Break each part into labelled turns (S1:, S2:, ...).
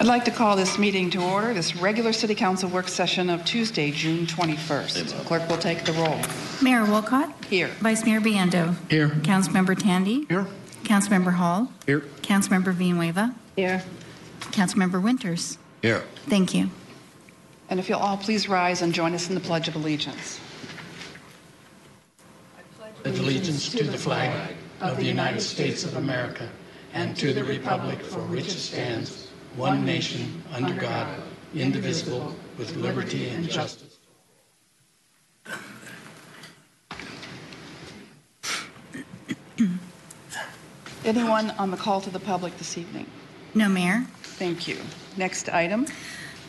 S1: I'd like to call this meeting to order, this regular City Council work session of Tuesday, June 21st. Clerk will take the roll.
S2: Mayor Wolcott.
S1: Here.
S2: Vice Mayor Biendo.
S3: Here.
S2: Councilmember Tandy.
S3: Here.
S2: Councilmember Hall.
S3: Here.
S2: Councilmember Villanueva.
S1: Here.
S2: Councilmember Winters.
S3: Here.
S2: Thank you.
S1: And if you'll all please rise and join us in the Pledge of Allegiance.
S3: I pledge allegiance to the flag of the United States of America and to the republic for which it stands, one nation, under God, indivisible, with liberty and justice.
S1: Anyone on the call to the public this evening?
S2: No, Mayor.
S1: Thank you. Next item.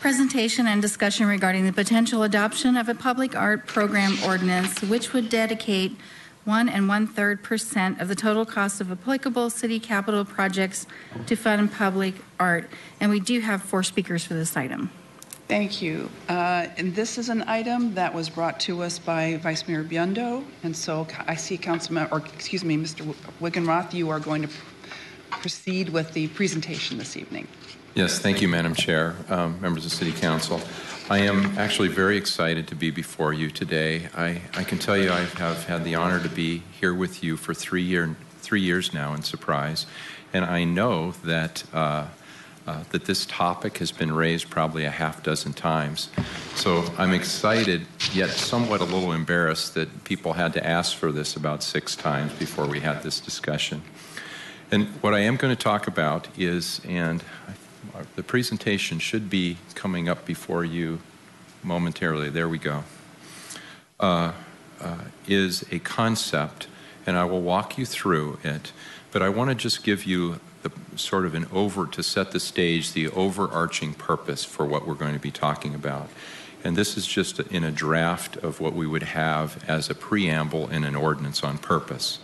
S2: Presentation and discussion regarding the potential adoption of a public art program ordinance which would dedicate 1 1/3% of the total cost of applicable city capital projects to fund public art. And we do have 4 speakers for this item.
S1: Thank you. And this is an item that was brought to us by Vice Mayor Biondo. And so I see Mr. Wiggenroth, you are going to proceed with the presentation this evening.
S4: Yes, thank you, Madam Chair, members of City Council. I am actually very excited to be before you today. I can tell you I have had the honor to be here with you for 3 years now in Surprise, and I know that that this topic has been raised probably a half dozen times. So I'm excited, yet somewhat a little embarrassed that people had to ask for this about 6 times before we had this discussion. And what I am going to talk about is, and the presentation should be coming up before you momentarily. There we go. Is a concept, and I will walk you through it, but I want to just give you the sort of to set the stage, the overarching purpose for what we're going to be talking about. And this is just in a draft of what we would have as a preamble in an ordinance on purpose.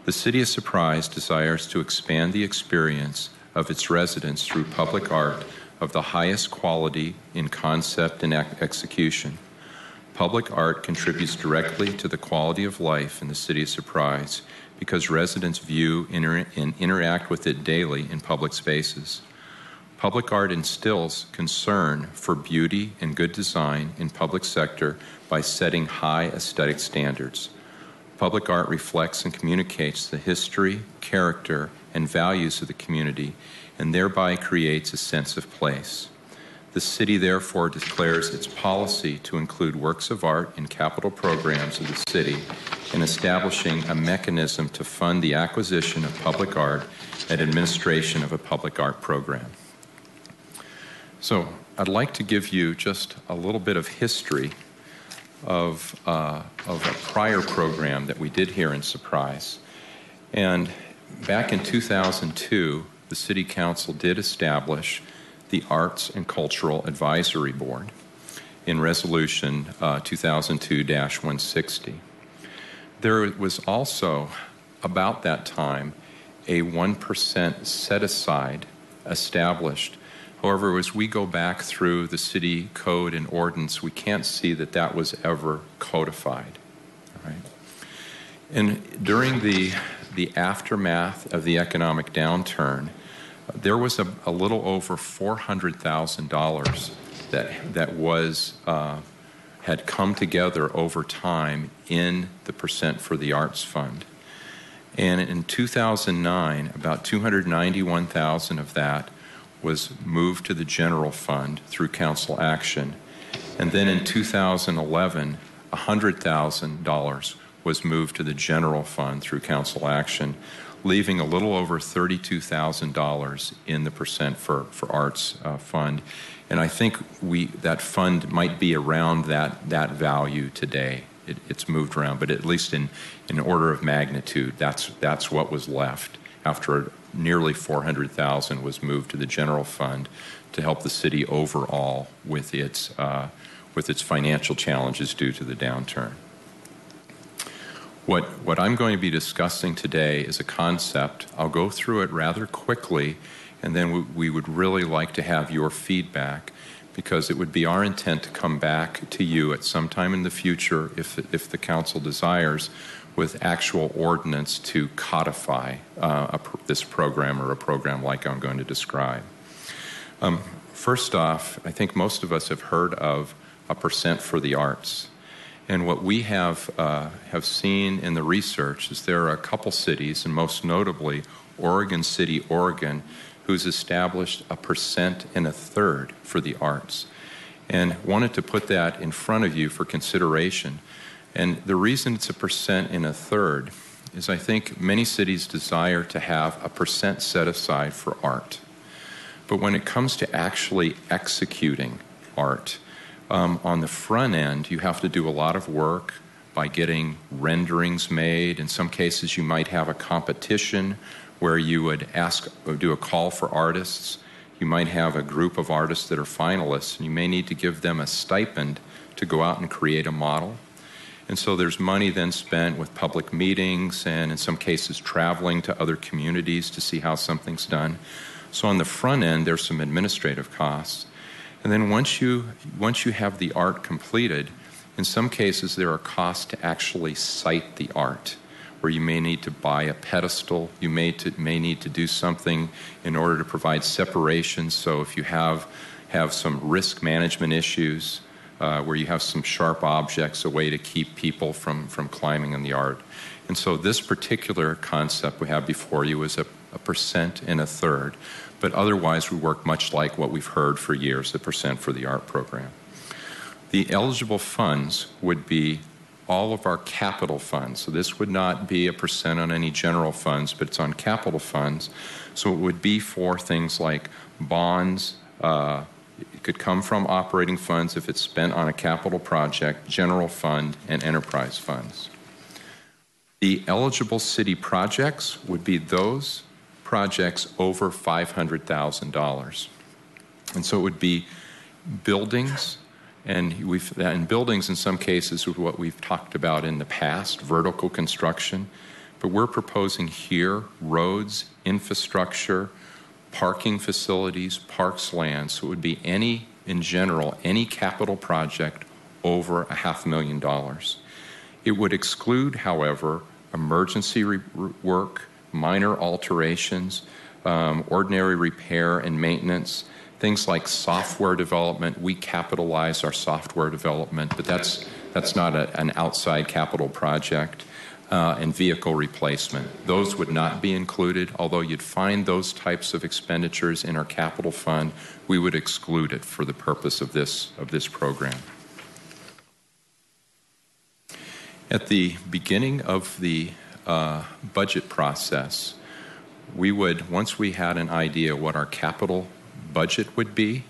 S4: The City of Surprise desires to expand the experience of its residents through public art of the highest quality in concept and execution. Public art contributes directly to the quality of life in the City of Surprise because residents view and interact with it daily in public spaces. Public art instills concern for beauty and good design in public sector by setting high aesthetic standards. Public art reflects and communicates the history, character, and values of the community, and thereby creates a sense of place. The city therefore declares its policy to include works of art in capital programs of the city and establishing a mechanism to fund the acquisition of public art and administration of a public art program. So I'd like to give you just a little bit of history of a prior program that we did here in Surprise. And back in 2002, the City Council did establish the Arts and Cultural Advisory Board in Resolution 2002-160. There was also, about that time, a 1% set-aside established. However, as we go back through the city code and ordinance, we can't see that that was ever codified. All right? And during the aftermath of the economic downturn, there was a little over $400,000 that was had come together over time in the Percent for the Arts Fund. And in 2009, about $291,000 of that was moved to the general fund through council action. And then in 2011, $100,000 was moved to the general fund through council action, leaving a little over $32,000 in the Percent for Arts fund. And I think that fund might be around that value today. It's moved around, but at least in order of magnitude, that's what was left after nearly $400,000 was moved to the general fund to help the city overall with its financial challenges due to the downturn. What I'm going to be discussing today is a concept. I'll go through it rather quickly, and then we would really like to have your feedback, because it would be our intent to come back to you at some time in the future, if the council desires, with actual ordinance to codify this program or a program like I'm going to describe. First off, I think most of us have heard of a percent for the arts. And what we have seen in the research is there are a couple cities, and most notably Oregon City, Oregon, who's established a 1.33% for the arts. And wanted to put that in front of you for consideration. And the reason it's a 1.33% is I think many cities desire to have a percent set aside for art. But when it comes to actually executing art, on the front end, you have to do a lot of work by getting renderings made. In some cases, you might have a competition where you would do a call for artists. You might have a group of artists that are finalists, and you may need to give them a stipend to go out and create a model. And so there's money then spent with public meetings and in some cases traveling to other communities to see how something's done. So on the front end, there's some administrative costs. And then once you have the art completed, in some cases there are costs to actually cite the art, where you may need to buy a pedestal, you may need to do something in order to provide separation. So if you have some risk management issues, where you have some sharp objects, a way to keep people from climbing on the art. And so this particular concept we have before you is a 1.33%, but otherwise we work much like what we've heard for years, the percent for the art program. The eligible funds would be all of our capital funds. So this would not be a percent on any general funds, but it's on capital funds. So it would be for things like bonds. It could come from operating funds if it's spent on a capital project, general fund, and enterprise funds. The eligible city projects would be those projects over $500,000. And so it would be buildings, and buildings in some cases are what we've talked about in the past, vertical construction, but we're proposing here roads, infrastructure, parking facilities, parks, land. So it would be in general, any capital project over $500,000. It would exclude, however, emergency work, minor alterations, ordinary repair and maintenance, things like software development. We capitalize our software development, but that's not an outside capital project. And vehicle replacement. Those would not be included, although you'd find those types of expenditures in our capital fund. We would exclude it for the purpose of this program. At the beginning of the budget process, we would, once we had an idea what our capital budget would be,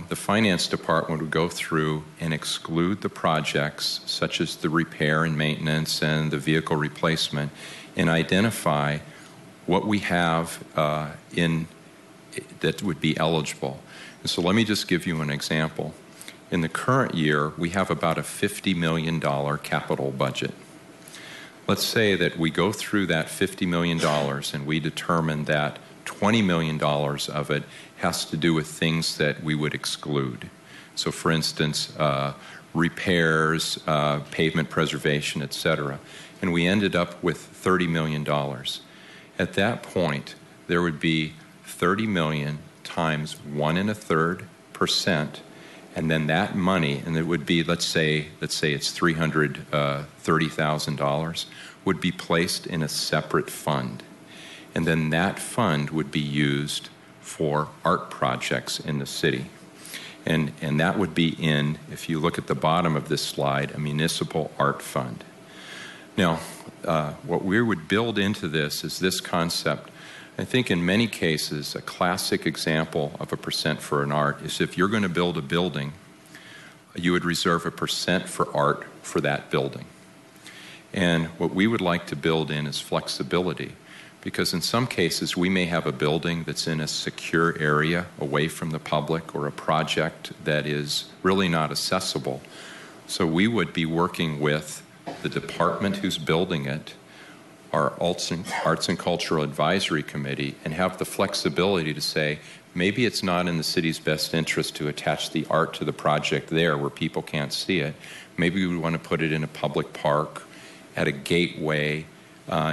S4: the finance department would go through and exclude the projects such as the repair and maintenance and the vehicle replacement and identify what we have that would be eligible. And so let me just give you an example. In the current year, we have about a $50 million capital budget. Let's say that we go through that $50 million and we determine that $20 million of it has to do with things that we would exclude. So for instance, repairs, pavement preservation, etc. And we ended up with $30 million. At that point, there would be $30 million times 1.33%, and then that money, and it would be, let's say it's $330,000, would be placed in a separate fund. And then that fund would be used for art projects in the city. And that would be in, if you look at the bottom of this slide, a municipal art fund. Now, what we would build into this is this concept. I think in many cases, a classic example of a percent for an art is if you're going to build a building, you would reserve a percent for art for that building. And what we would like to build in is flexibility. Because in some cases, we may have a building that's in a secure area away from the public or a project that is really not accessible. So we would be working with the department who's building it, our Arts and Cultural Advisory Committee, and have the flexibility to say, maybe it's not in the city's best interest to attach the art to the project there where people can't see it. Maybe we want to put it in a public park, at a gateway,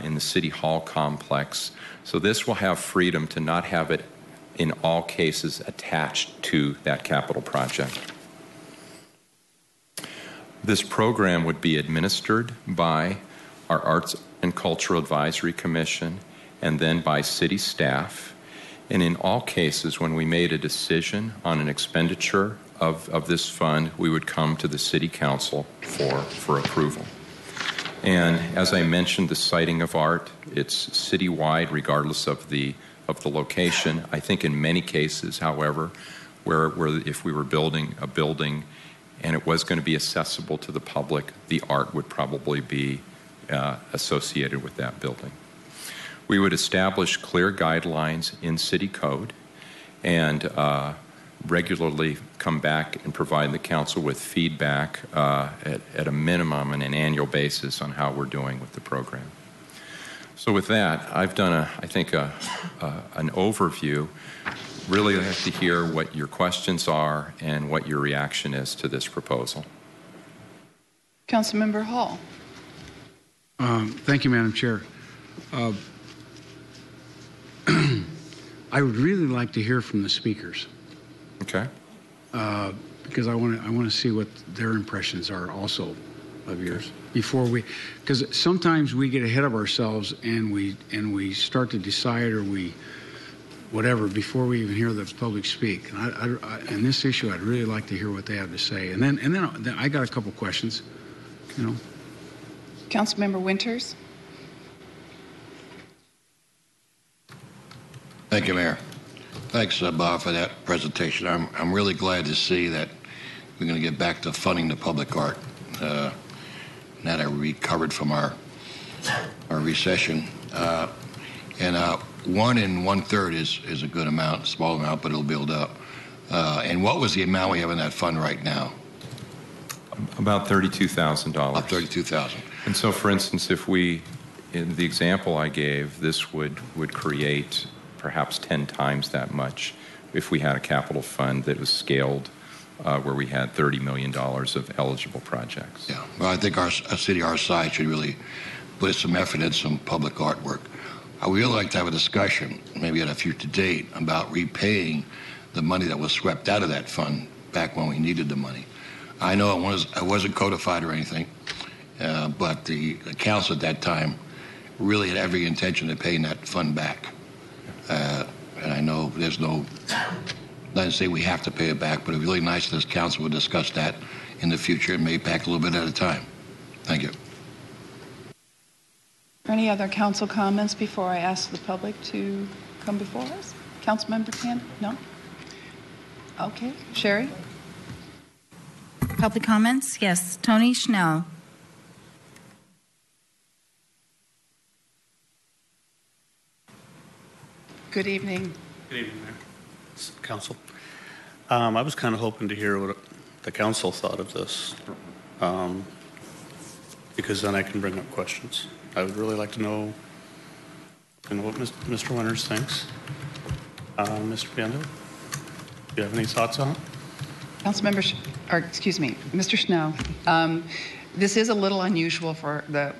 S4: in the City Hall complex. So this will have freedom to not have it in all cases attached to that capital project. This program would be administered by our Arts and Cultural Advisory Commission and then by city staff. And in all cases, when we made a decision on an expenditure of this fund, we would come to the City Council for approval. And as I mentioned, the siting of art, it's citywide regardless of the location. I think in many cases, however, where if we were building a building and it was going to be accessible to the public, the art would probably be associated with that building. We would establish clear guidelines in city code and regularly come back and provide the council with feedback at a minimum on an annual basis on how we're doing with the program. So with that, I've done, an overview. Really like to hear what your questions are and what your reaction is to this proposal.
S1: Councilmember Hall.
S5: Thank you, Madam Chair. I would really like to hear from the speakers.
S4: Okay.
S5: Because I want to see what their impressions are also of yours before we, because sometimes we get ahead of ourselves and we start to decide or we whatever before we even hear the public speak. And in this issue, I'd really like to hear what they have to say. And then I got a couple questions. You know.
S1: Councilmember Winters.
S6: Thank you, Mayor. Thanks, Bob, for that presentation. I'm really glad to see that we're going to get back to funding the public art. Now that we recovered from our recession, and 1 1/3 is a good amount, a small amount, but it'll build up. And what was the amount we have in that fund right now?
S4: About $32,000.
S6: About $32,000.
S4: And so, for instance, if we, in the example I gave, this would create perhaps 10 times that much if we had a capital fund that was scaled where we had $30 million of eligible projects.
S6: Yeah, well, I think a city our size should really put some effort in some public artwork. I would really like to have a discussion, maybe at a future date, about repaying the money that was swept out of that fund back when we needed the money. I know it wasn't codified or anything, but the council at that time really had every intention of paying that fund back. And I know there's not to say we have to pay it back, but it'd be really nice if this council would discuss that in the future and pay it back a little bit at a time. Thank you.
S1: Any other council comments before I ask the public to come before us? Councilmember Cannon? No? Okay. Sherry?
S2: Public comments? Yes. Tony Schnell.
S1: Good evening.
S7: Good evening, Mayor. Council. I was kind of hoping to hear what the council thought of this, because then I can bring up questions. I would really like to know what Mr. Winters thinks. Mr. Biendo, do you have any thoughts on it?
S1: Councilmember, Mr. Schnell. This is a little unusual for the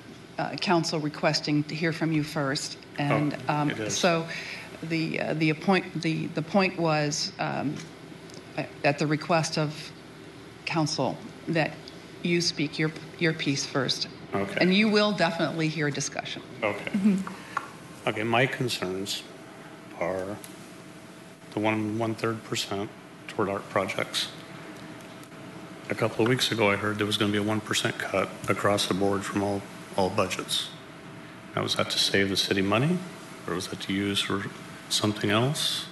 S1: council requesting to hear from you first, and
S7: it is.
S1: so the point was at the request of council that you speak your piece first.
S7: Okay.
S1: And you will definitely hear discussion.
S7: Okay. Okay, my concerns are the 1/3% toward art projects. A couple of weeks ago, I heard there was going to be a 1% cut across the board from all budgets. Now, was that to save the city money, or was that to use for something else?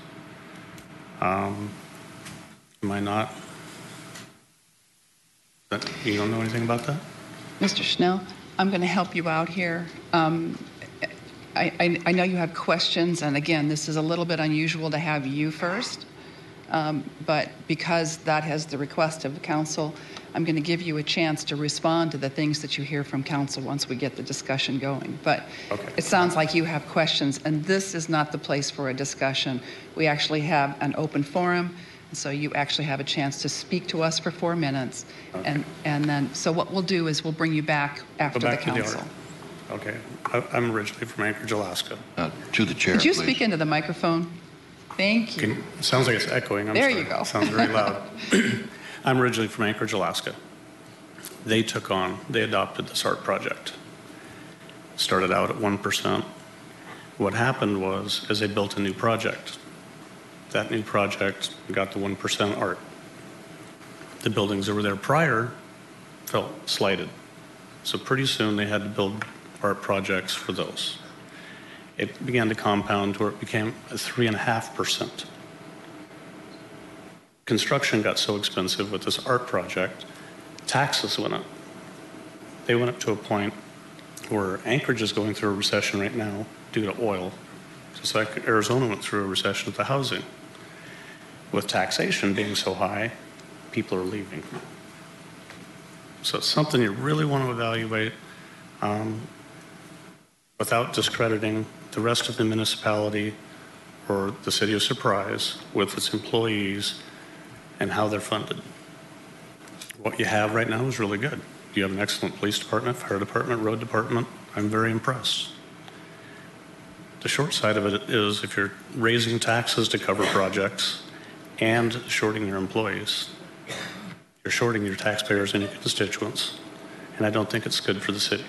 S7: Am I not? You don't know anything about that?
S1: Mr. Schnell, I'm going to help you out here. I know you have questions, and again, this is a little bit unusual to have you first, but because that has the request of the council, I'm going to give you a chance to respond to the things that you hear from council once we get the discussion going. But
S7: okay.
S1: It sounds like you have questions, and this is not the place for a discussion. We actually have an open forum, so you actually have a chance to speak to us for 4 minutes.
S7: Okay.
S1: And then, so what we'll do is we'll bring you back after the council.
S7: Okay. I'm originally from Anchorage, Alaska.
S6: To the chair,
S1: Could you
S6: please.
S1: speak into the microphone? Thank you.
S7: It sounds like it's echoing. I'm
S1: There
S7: sorry.
S1: you go.
S7: It sounds very loud. I'm originally from Anchorage, Alaska. They adopted this art project. Started out at 1%. What happened was, as they built a new project, that new project got the 1% art. The buildings that were there prior felt slighted. So pretty soon they had to build art projects for those. It began to compound to where it became a 3.5%. Construction got so expensive with this art project, taxes went up. They went up to a point where Anchorage is going through a recession right now due to oil, just like Arizona went through a recession with the housing. With taxation being so high, people are leaving. So it's something you really want to evaluate without discrediting the rest of the municipality or the city of Surprise with its employees and how they're funded. What you have right now is really good. You have an excellent police department, fire department, road department. I'm very impressed. The short side of it is if you're raising taxes to cover projects and shorting your employees, you're shorting your taxpayers and your constituents, and I don't think it's good for the city.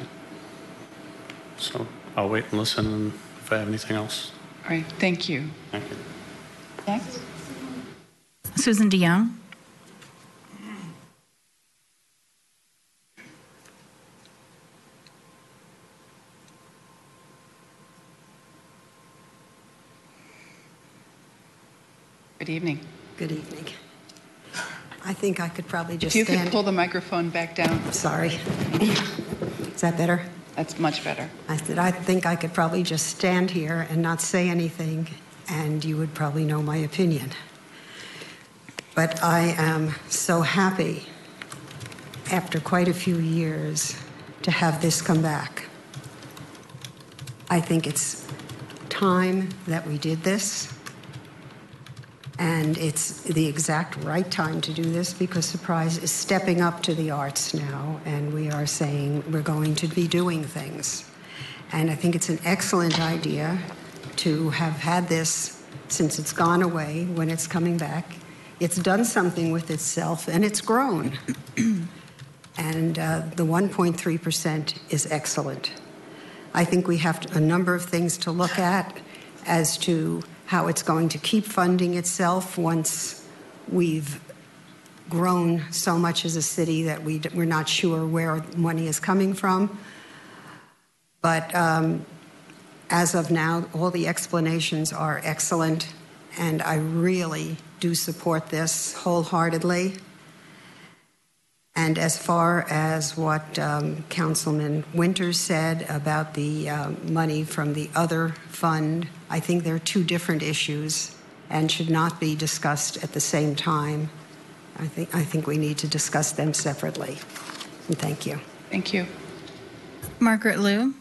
S7: So I'll wait and listen, and if I have anything else.
S1: All right, thank you.
S7: Thank you.
S1: Next.
S2: Susan DeYoung.
S1: Good evening.
S8: Good evening. I think I could probably just
S1: If you
S8: stand.
S1: could pull the microphone back down,
S8: Sorry. Is that better?
S1: that's much better.
S8: I said, I think I could probably just stand here and not say anything, and you would probably know my opinion. But I am so happy, after quite a few years, to have this come back. I think it's time that we did this. And it's the exact right time to do this because Surprise is stepping up to the arts now, and we are saying we're going to be doing things. And I think it's an excellent idea to have had this since it's gone away, when it's coming back. It's done something with itself, and it's grown. And the 1.3% is excellent. I think we have a number of things to look at as to how it's going to keep funding itself once we've grown so much as a city that we're not sure where money is coming from. But as of now, all the explanations are excellent, and I really do support this wholeheartedly. And as far as what Councilman Winters said about the money from the other fund, I think they're two different issues and should not be discussed at the same time. I think we need to discuss them separately. And thank you.
S1: Thank you.
S2: Margaret Liu.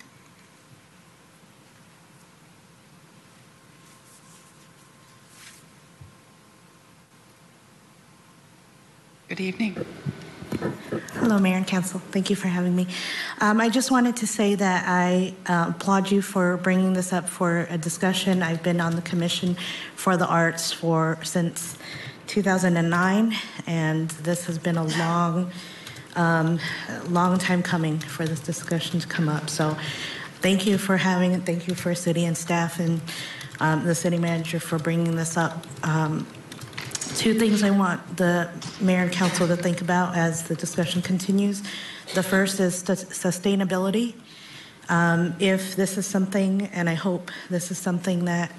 S1: Good evening.
S9: Hello, Mayor and Council. Thank you for having me. I just wanted to say that I applaud you for bringing this up for a discussion. I've been on the Commission for the Arts since 2009, and this has been a long time coming for this discussion to come up. So thank you for having it. Thank you for city and staff and the city manager for bringing this up. Two things I want the mayor and council to think about as the discussion continues. The first is sustainability. If this is something, and I hope this is something that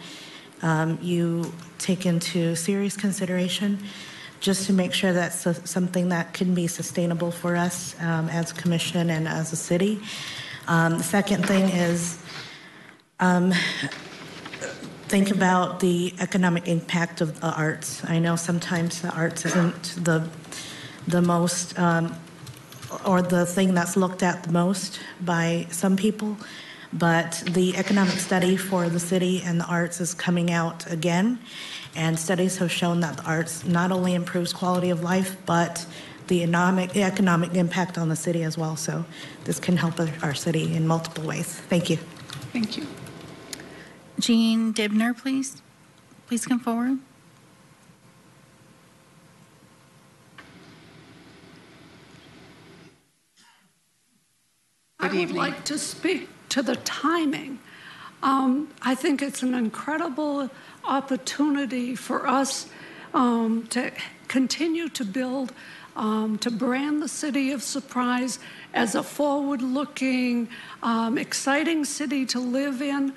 S9: you take into serious consideration, just to make sure that's something that can be sustainable for us as a commission and as a city. The second thing is think about the economic impact of the arts. I know sometimes the arts isn't the most, or the thing that's looked at the most by some people, but the economic study for the city and the arts is coming out again, and studies have shown that the arts not only improves quality of life, but the economic impact on the city as well. So this can help our city in multiple ways. Thank you.
S1: Thank you.
S2: Jean Dibner, please. please come forward.
S1: Good evening.
S10: I would like to speak to the timing. I think it's an incredible opportunity for us to continue to build, to brand the city of Surprise as a forward-looking, exciting city to live in,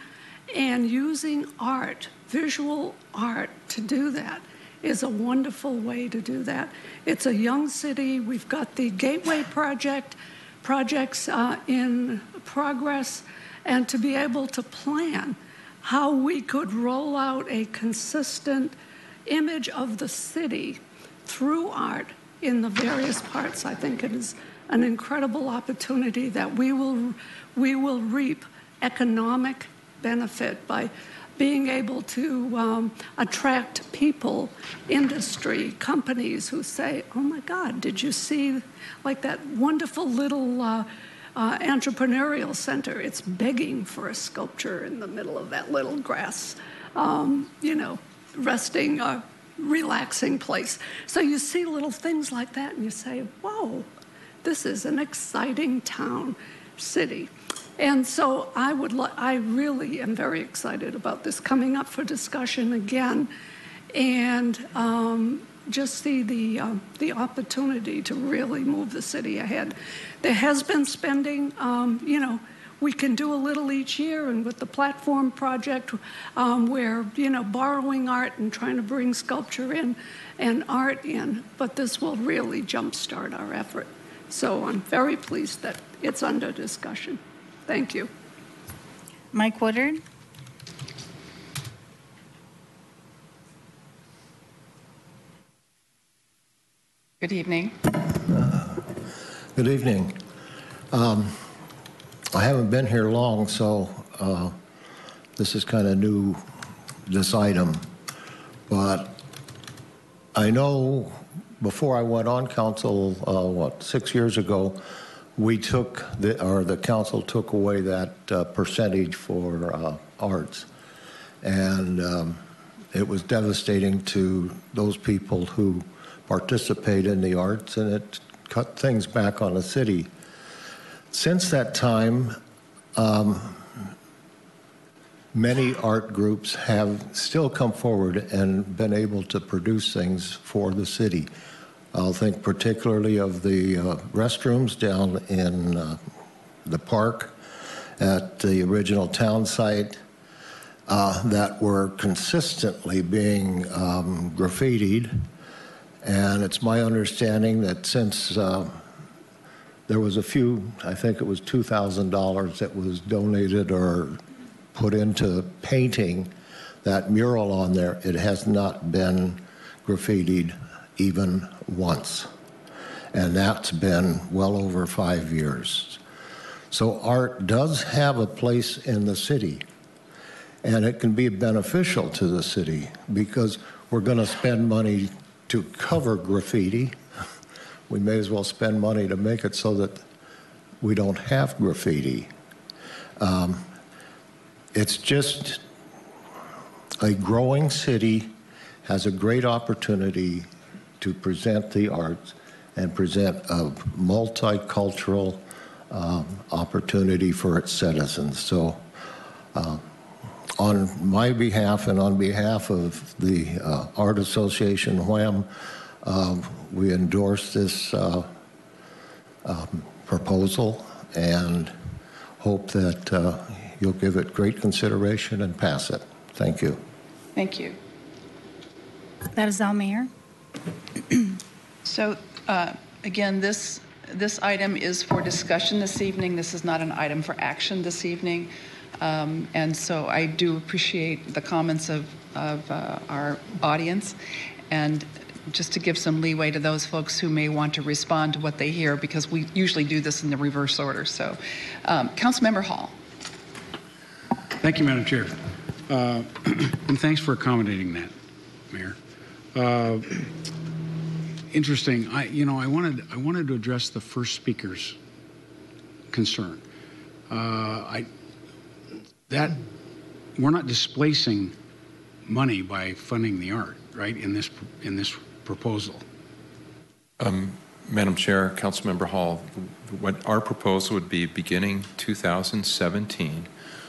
S10: and using art, visual art, to do that is a wonderful way to do that. It's a young city. We've got the Gateway projects in progress, and to be able to plan how we could roll out a consistent image of the city through art in the various parts. I think it is an incredible opportunity that we will reap economic benefit by being able to attract people, industry, companies who say, oh my God, did you see like that wonderful little entrepreneurial center? It's begging for a sculpture in the middle of that little grass, resting, relaxing place. So you see little things like that and you say, whoa, this is an exciting town, city. And so I really am very excited about this coming up for discussion again, and just see the opportunity to really move the city ahead. There has been spending, we can do a little each year, and with the platform project, we're borrowing art and trying to bring sculpture in and art in, but this will really jumpstart our effort. So I'm very pleased that it's under discussion. Thank you.
S2: Mike Woodard.
S1: Good evening.
S11: Good evening. I haven't been here long, so this is kind of new, this item. But I know before I went on council, 6 years ago, we took, the council took away that percentage for arts. And it was devastating to those people who participate in the arts, and it cut things back on the city. Since that time, many art groups have still come forward and been able to produce things for the city. I'll think particularly of the restrooms down in the park at the original town site that were consistently being graffitied. And it's my understanding that since there was a few, I think it was $2,000 that was donated or put into painting that mural on there, it has not been graffitied even once. And that's been well over 5 years. So art does have a place in the city, and it can be beneficial to the city because we're going to spend money to cover graffiti. We may as well spend money to make it so that we don't have graffiti. It's just a growing city has a great opportunity to present the arts and present a multicultural opportunity for its citizens. So on my behalf and on behalf of the Art Association WHAM, we endorse this proposal and hope that you'll give it great consideration and pass it. Thank you.
S1: Thank you.
S2: That is all, Mayor.
S1: So again, this item is for discussion this evening. This is not an item for action this evening. And so I do appreciate the comments of our audience, and just to give some leeway to those folks who may want to respond to what they hear, because we usually do this in the reverse order. So Councilmember Hall.
S5: Thank you, Madam Chair. And thanks for accommodating that, Mayor. Interesting. I wanted to address the first speaker's concern. That we're not displacing money by funding the art, right, in this proposal.
S4: Madam Chair, Councilmember Hall, what our proposal would be beginning 2017,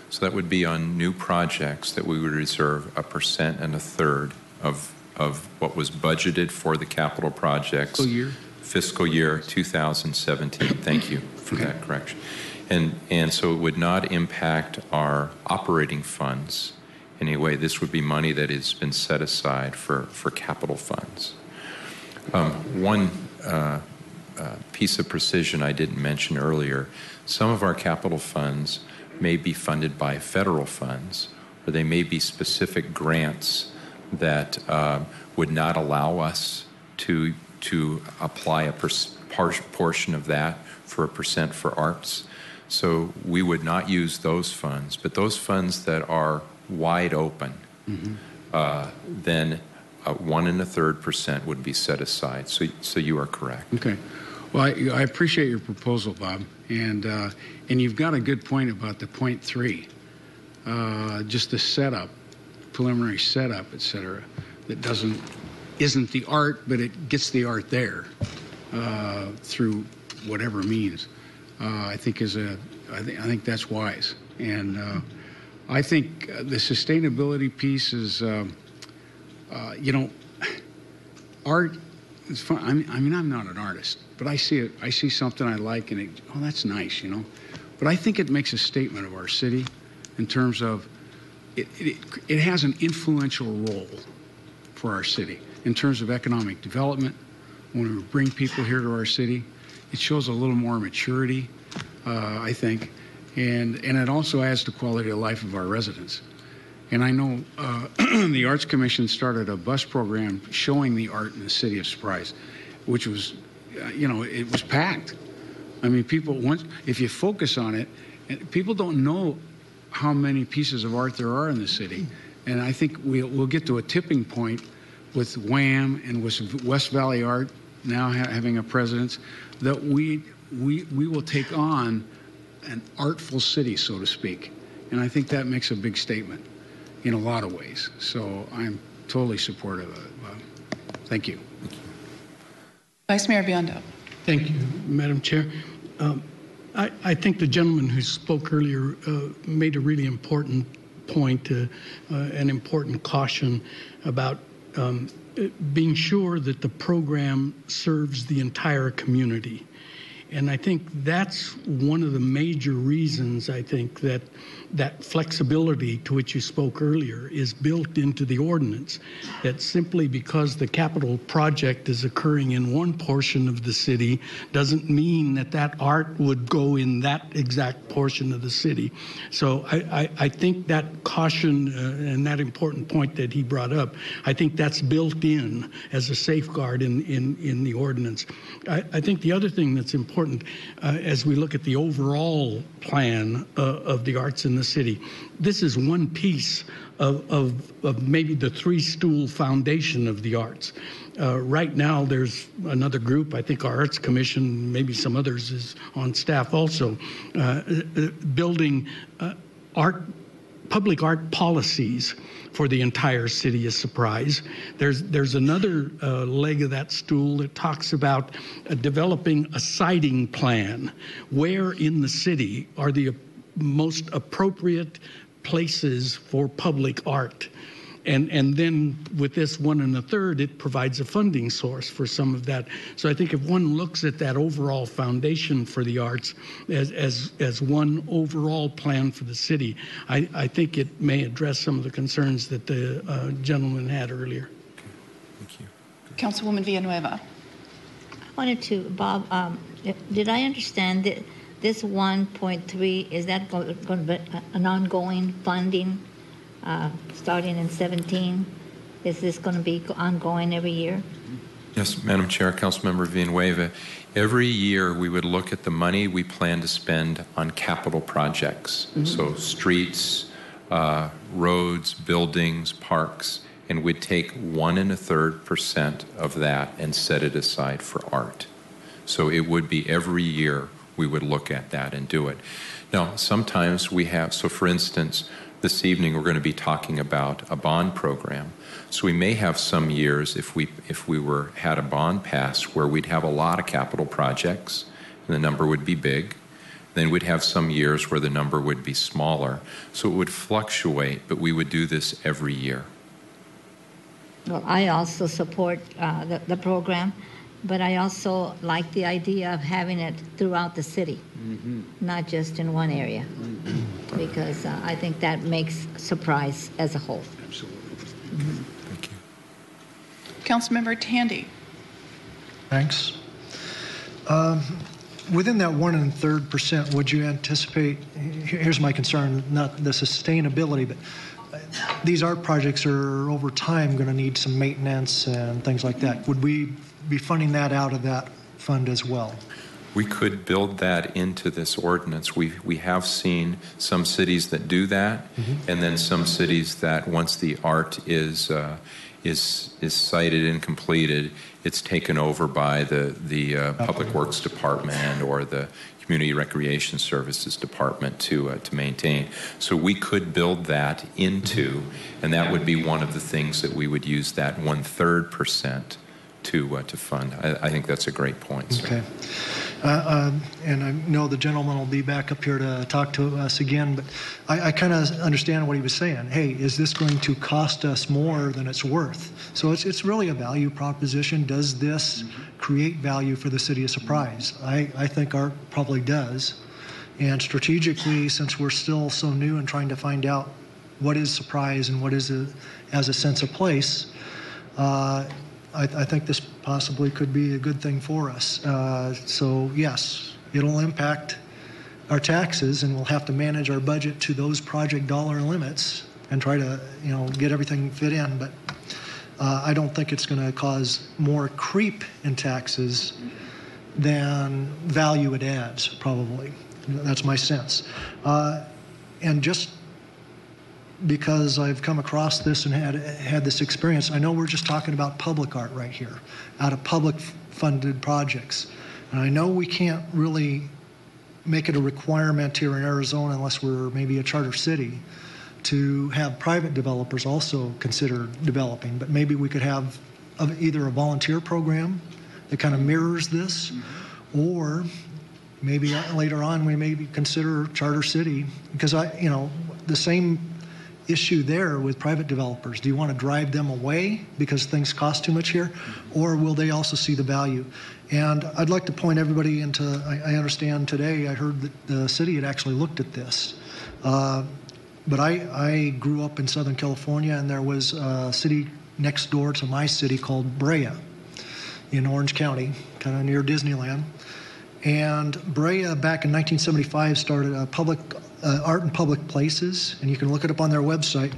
S4: so that would be on new projects that we would reserve 1% and 1/3 of what was budgeted for the capital projects. Fiscal year 2017. Thank you for that correction. And so it would not impact our operating funds in any way. This would be money that has been set aside for capital funds. One piece of precision I didn't mention earlier, some of our capital funds may be funded by federal funds, or they may be specific grants that would not allow us to apply a portion of that for 1% for arts. So we would not use those funds, but those funds that are wide open, then 1 1/3% would be set aside. So you are correct.
S5: Okay. Well, I appreciate your proposal, Bob, and you've got a good point about the 0.3, just the setup, preliminary setup, et cetera, that isn't the art, but it gets the art there through whatever means. I think that's wise, and I think the sustainability piece is, art is fun. I mean, I'm not an artist, but I see something I like, and that's nice, But I think it makes a statement of our city in terms of it has an influential role for our city in terms of economic development. When we bring people here to our city, it shows a little more maturity, I think, and it also adds to quality of life of our residents. And I know the Arts Commission started a bus program showing the art in the city of Surprise, which was, it was packed. I mean, if you focus on it, people don't know how many pieces of art there are in the city. And I think we'll get to a tipping point with WHAM and with West Valley Art now having a presence, that we will take on an artful city, so to speak. And I think that makes a big statement in a lot of ways. So I'm totally supportive of it, Bob. Thank you.
S1: Vice Mayor Biondo.
S3: Thank you, Madam Chair. I think the gentleman who spoke earlier made a really important point, an important caution about being sure that the program serves the entire community. And I think that's one of the major reasons, I think, that flexibility to which you spoke earlier is built into the ordinance, that simply because the capital project is occurring in one portion of the city doesn't mean that art would go in that exact portion of the city. So I think that caution and that important point that he brought up, I think that's built in as a safeguard in the ordinance. I think the other thing that's important as we look at the overall plan of the arts in the city, this is one piece of maybe the three-stool foundation of the arts. Right now, there's another group, I think our Arts Commission, maybe some others is on staff also, building public art policies for the entire city of Surprise. There's another leg of that stool that talks about developing a siting plan. Where in the city are the most appropriate places for public art? And then with this 1 1/3, it provides a funding source for some of that. So I think if one looks at that overall foundation for the arts as one overall plan for the city, I think it may address some of the concerns that the gentleman had earlier.
S4: Thank you.
S1: Councilwoman Villanueva.
S12: I wanted to, Bob, did I understand that this 1.3, is that going to be an ongoing funding starting in 17? Is this going to be ongoing every year?
S4: Yes, Madam Chair, Councilmember Villanueva. Every year we would look at the money we plan to spend on capital projects. So streets, roads, buildings, parks, and we'd take 1 1/3% of that and set it aside for art. So it would be every year we would look at that and do it. Now, sometimes we have, so for instance, This evening we're going to be talking about a bond program. So we may have some years, if we had a bond pass, where we'd have a lot of capital projects and the number would be big. Then we'd have some years where the number would be smaller. So it would fluctuate, but we would do this every year.
S12: Well, I also support the program, but I also like the idea of having it throughout the city, not just in one area, because I think that makes Surprise as a whole.
S5: Absolutely.
S4: Thank you.
S1: Councilmember Tandy.
S13: Thanks. Within that 1 1/3%, would you anticipate, here's my concern, not the sustainability, but these art projects are over time going to need some maintenance and things like that. Would we be funding that out of that fund as well?
S4: We could build that into this ordinance. We have seen some cities that do that, and then some cities that once the art is cited and completed, it's taken over by the Public Works Department or the Community Recreation Services Department to maintain. So we could build that into, and that would be one of the things that we would use that 1/3% to fund. I think that's a great point, sir.
S13: Okay. And I know the gentleman will be back up here to talk to us again, but I kind of understand what he was saying. Hey, is this going to cost us more than it's worth? So it's really a value proposition. Does this create value for the city of Surprise? I think art probably does. And strategically, since we're still so new and trying to find out what is Surprise and what is it as a sense of place, I think this possibly could be a good thing for us. So yes, it'll impact our taxes, and we'll have to manage our budget to those project dollar limits and try to, get everything fit in. But I don't think it's going to cause more creep in taxes than value it adds, probably. That's my sense. And just because I've come across this and had this experience, I know we're just talking about public art right here, out of public funded projects. And I know we can't really make it a requirement here in Arizona unless we're maybe a charter city to have private developers also consider developing, but maybe we could have either a volunteer program that kind of mirrors this, or maybe later on we maybe consider charter city, because the same issue there with private developers. Do you want to drive them away because things cost too much here, or will they also see the value? And I'd like to point everybody into, I understand today, I heard that the city had actually looked at this. But I grew up in Southern California, and there was a city next door to my city called Brea in Orange County, kind of near Disneyland. And Brea, back in 1975, started a public art in public places, and you can look it up on their website.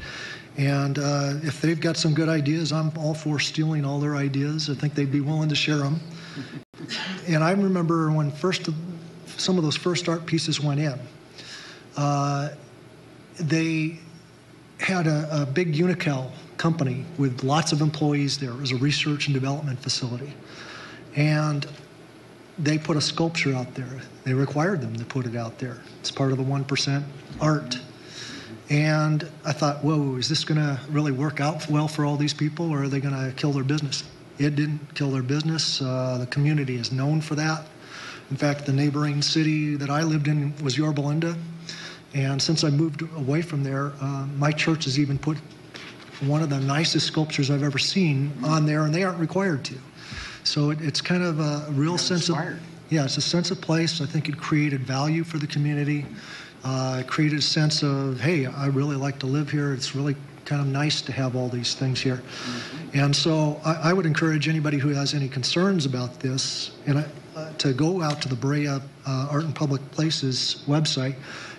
S13: And if they've got some good ideas, I'm all for stealing all their ideas. I think they'd be willing to share them. And I remember when some of those first art pieces went in, they had a big Unical company with lots of employees there. It was a research and development facility. And they put a sculpture out there. They required them to put it out there. It's part of the 1% art. And I thought, whoa, is this going to really work out well for all these people, or are they going to kill their business? It didn't kill their business. The community is known for that. In fact, the neighboring city that I lived in was Yorba Linda. And since I moved away from there, my church has even put one of the nicest sculptures I've ever seen on there, and they aren't required to. So it's kind of a real sense of, it's a sense of place. I think it created value for the community. It created a sense of, hey, I really like to live here. It's really kind of nice to have all these things here. And so I would encourage anybody who has any concerns about this to go out to the Brea Art in Public Places website.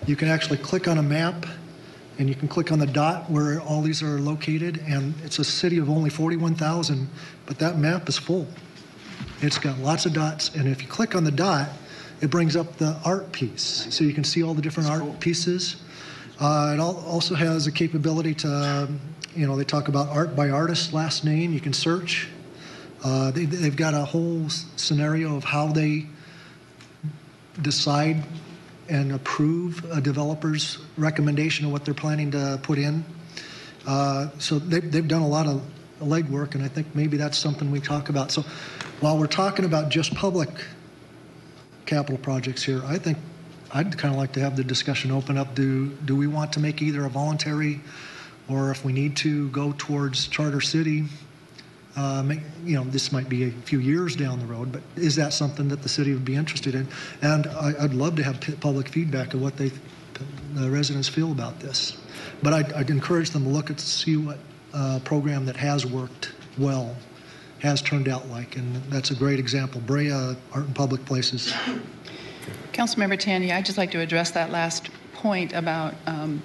S13: You can actually click on a map, and you can click on the dot where all these are located, and it's a city of only 41,000, but that map is full. It's got lots of dots, and if you click on the dot, it brings up the art piece, so you can see all the different art pieces. It also has a capability to, they talk about art by artist, last name. You can search. They've got a whole scenario of how they decide and approve a developer's recommendation of what they're planning to put in. So they've done a lot of legwork, and I think maybe that's something we talk about. So while we're talking about just public capital projects here, I think I'd kind of like to have the discussion open up. Do we want to make either a voluntary, or if we need to go towards charter city? This might be a few years down the road, but is that something that the city would be interested in? And I'd love to have public feedback of what the residents feel about this. But I'd encourage them to look at see what program that has worked well has turned out like, and that's a great example. Brea Art in Public Places.
S1: Councilmember Tandy, I'd just like to address that last point about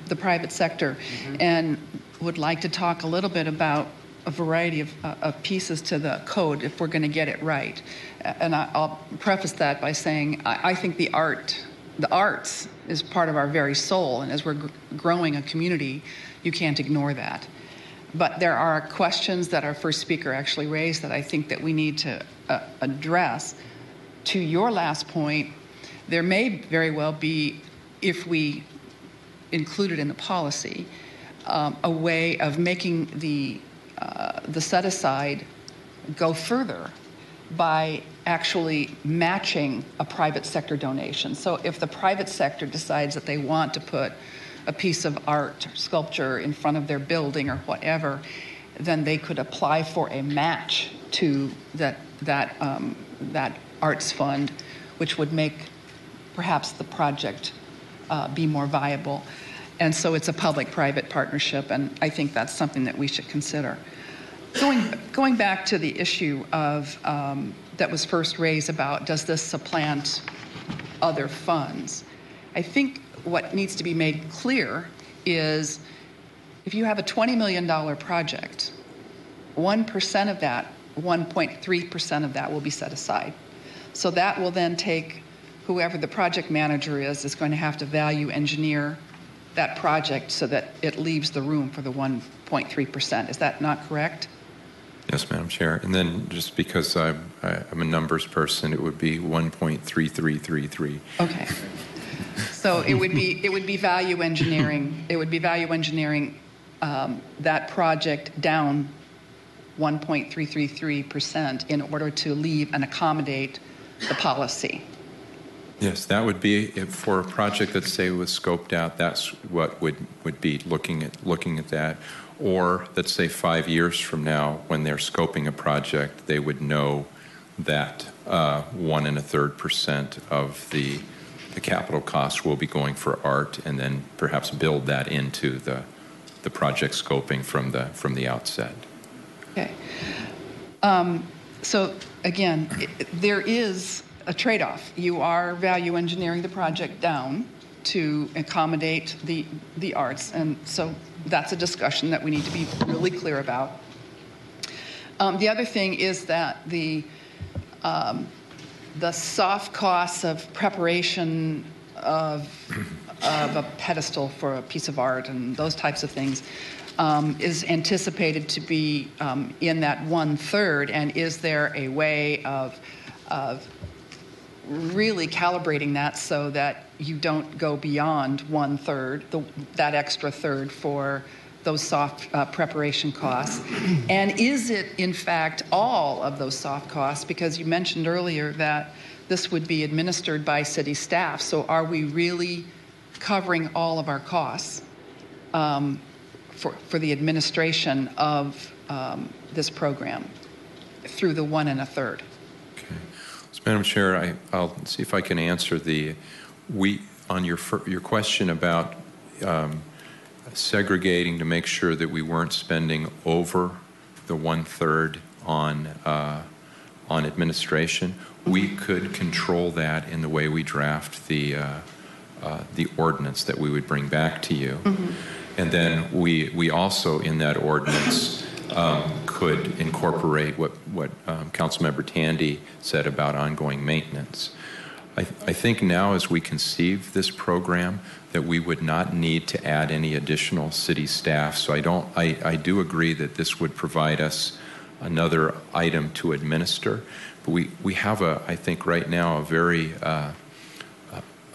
S1: the private sector, and would like to talk a little bit about a variety of pieces to the code if we're going to get it right. And I'll preface that by saying I think the arts is part of our very soul, and as we're growing a community, you can't ignore that. But there are questions that our first speaker actually raised that I think that we need to address. To your last point, there may very well be, if we include it in the policy, a way of making the set-aside go further by actually matching a private sector donation. So if the private sector decides that they want to put a piece of art or sculpture in front of their building or whatever, then they could apply for a match to that arts fund, which would make perhaps the project be more viable. And so it's a public-private partnership, and I think that's something that we should consider. Going back to the issue of that was first raised about, does this supplant other funds? I think what needs to be made clear is if you have a $20 million project, 1% of that, 1.3% of that will be set aside. So that will then take whoever the project manager is going to have to value engineer that project so that it leaves the room for the 1.3%. Is that not correct?
S4: Yes, Madam Chair. And then just because I'm a numbers person, it would be 1.3333.
S1: Okay. So it would be value engineering. It would be value engineering that project down 1.333% in order to leave and accommodate the policy.
S4: Yes, that would be for a project that, say, was scoped out. That's what would be looking at that. Or let's say 5 years from now, when they're scoping a project, they would know that 1 1/3% of the capital costs will be going for art, and then perhaps build that into the project scoping from the outset.
S1: Okay. So again, there is a trade-off. You are value engineering the project down to accommodate the arts, and so that's a discussion that we need to be really clear about. The other thing is that the soft costs of preparation of a pedestal for a piece of art and those types of things is anticipated to be in that 1/3, and is there a way of really calibrating that so that you don't go beyond 1/3, that extra third for those soft preparation costs? And is it, in fact, all of those soft costs? Because you mentioned earlier that this would be administered by city staff. So are we really covering all of our costs for the administration of this program through the 1 1/3?
S4: Okay. So, Madam Chair, I'll see if I can answer on your question about segregating to make sure that we weren't spending over the 1/3 on administration. We could control that in the way we draft the ordinance that we would bring back to you. Mm-hmm. And then we also, in that ordinance, could incorporate what Councilmember Tandy said about ongoing maintenance. I think now, as we conceive this program, that we would not need to add any additional city staff. So I do agree that this would provide us another item to administer. But we have I think right now, a very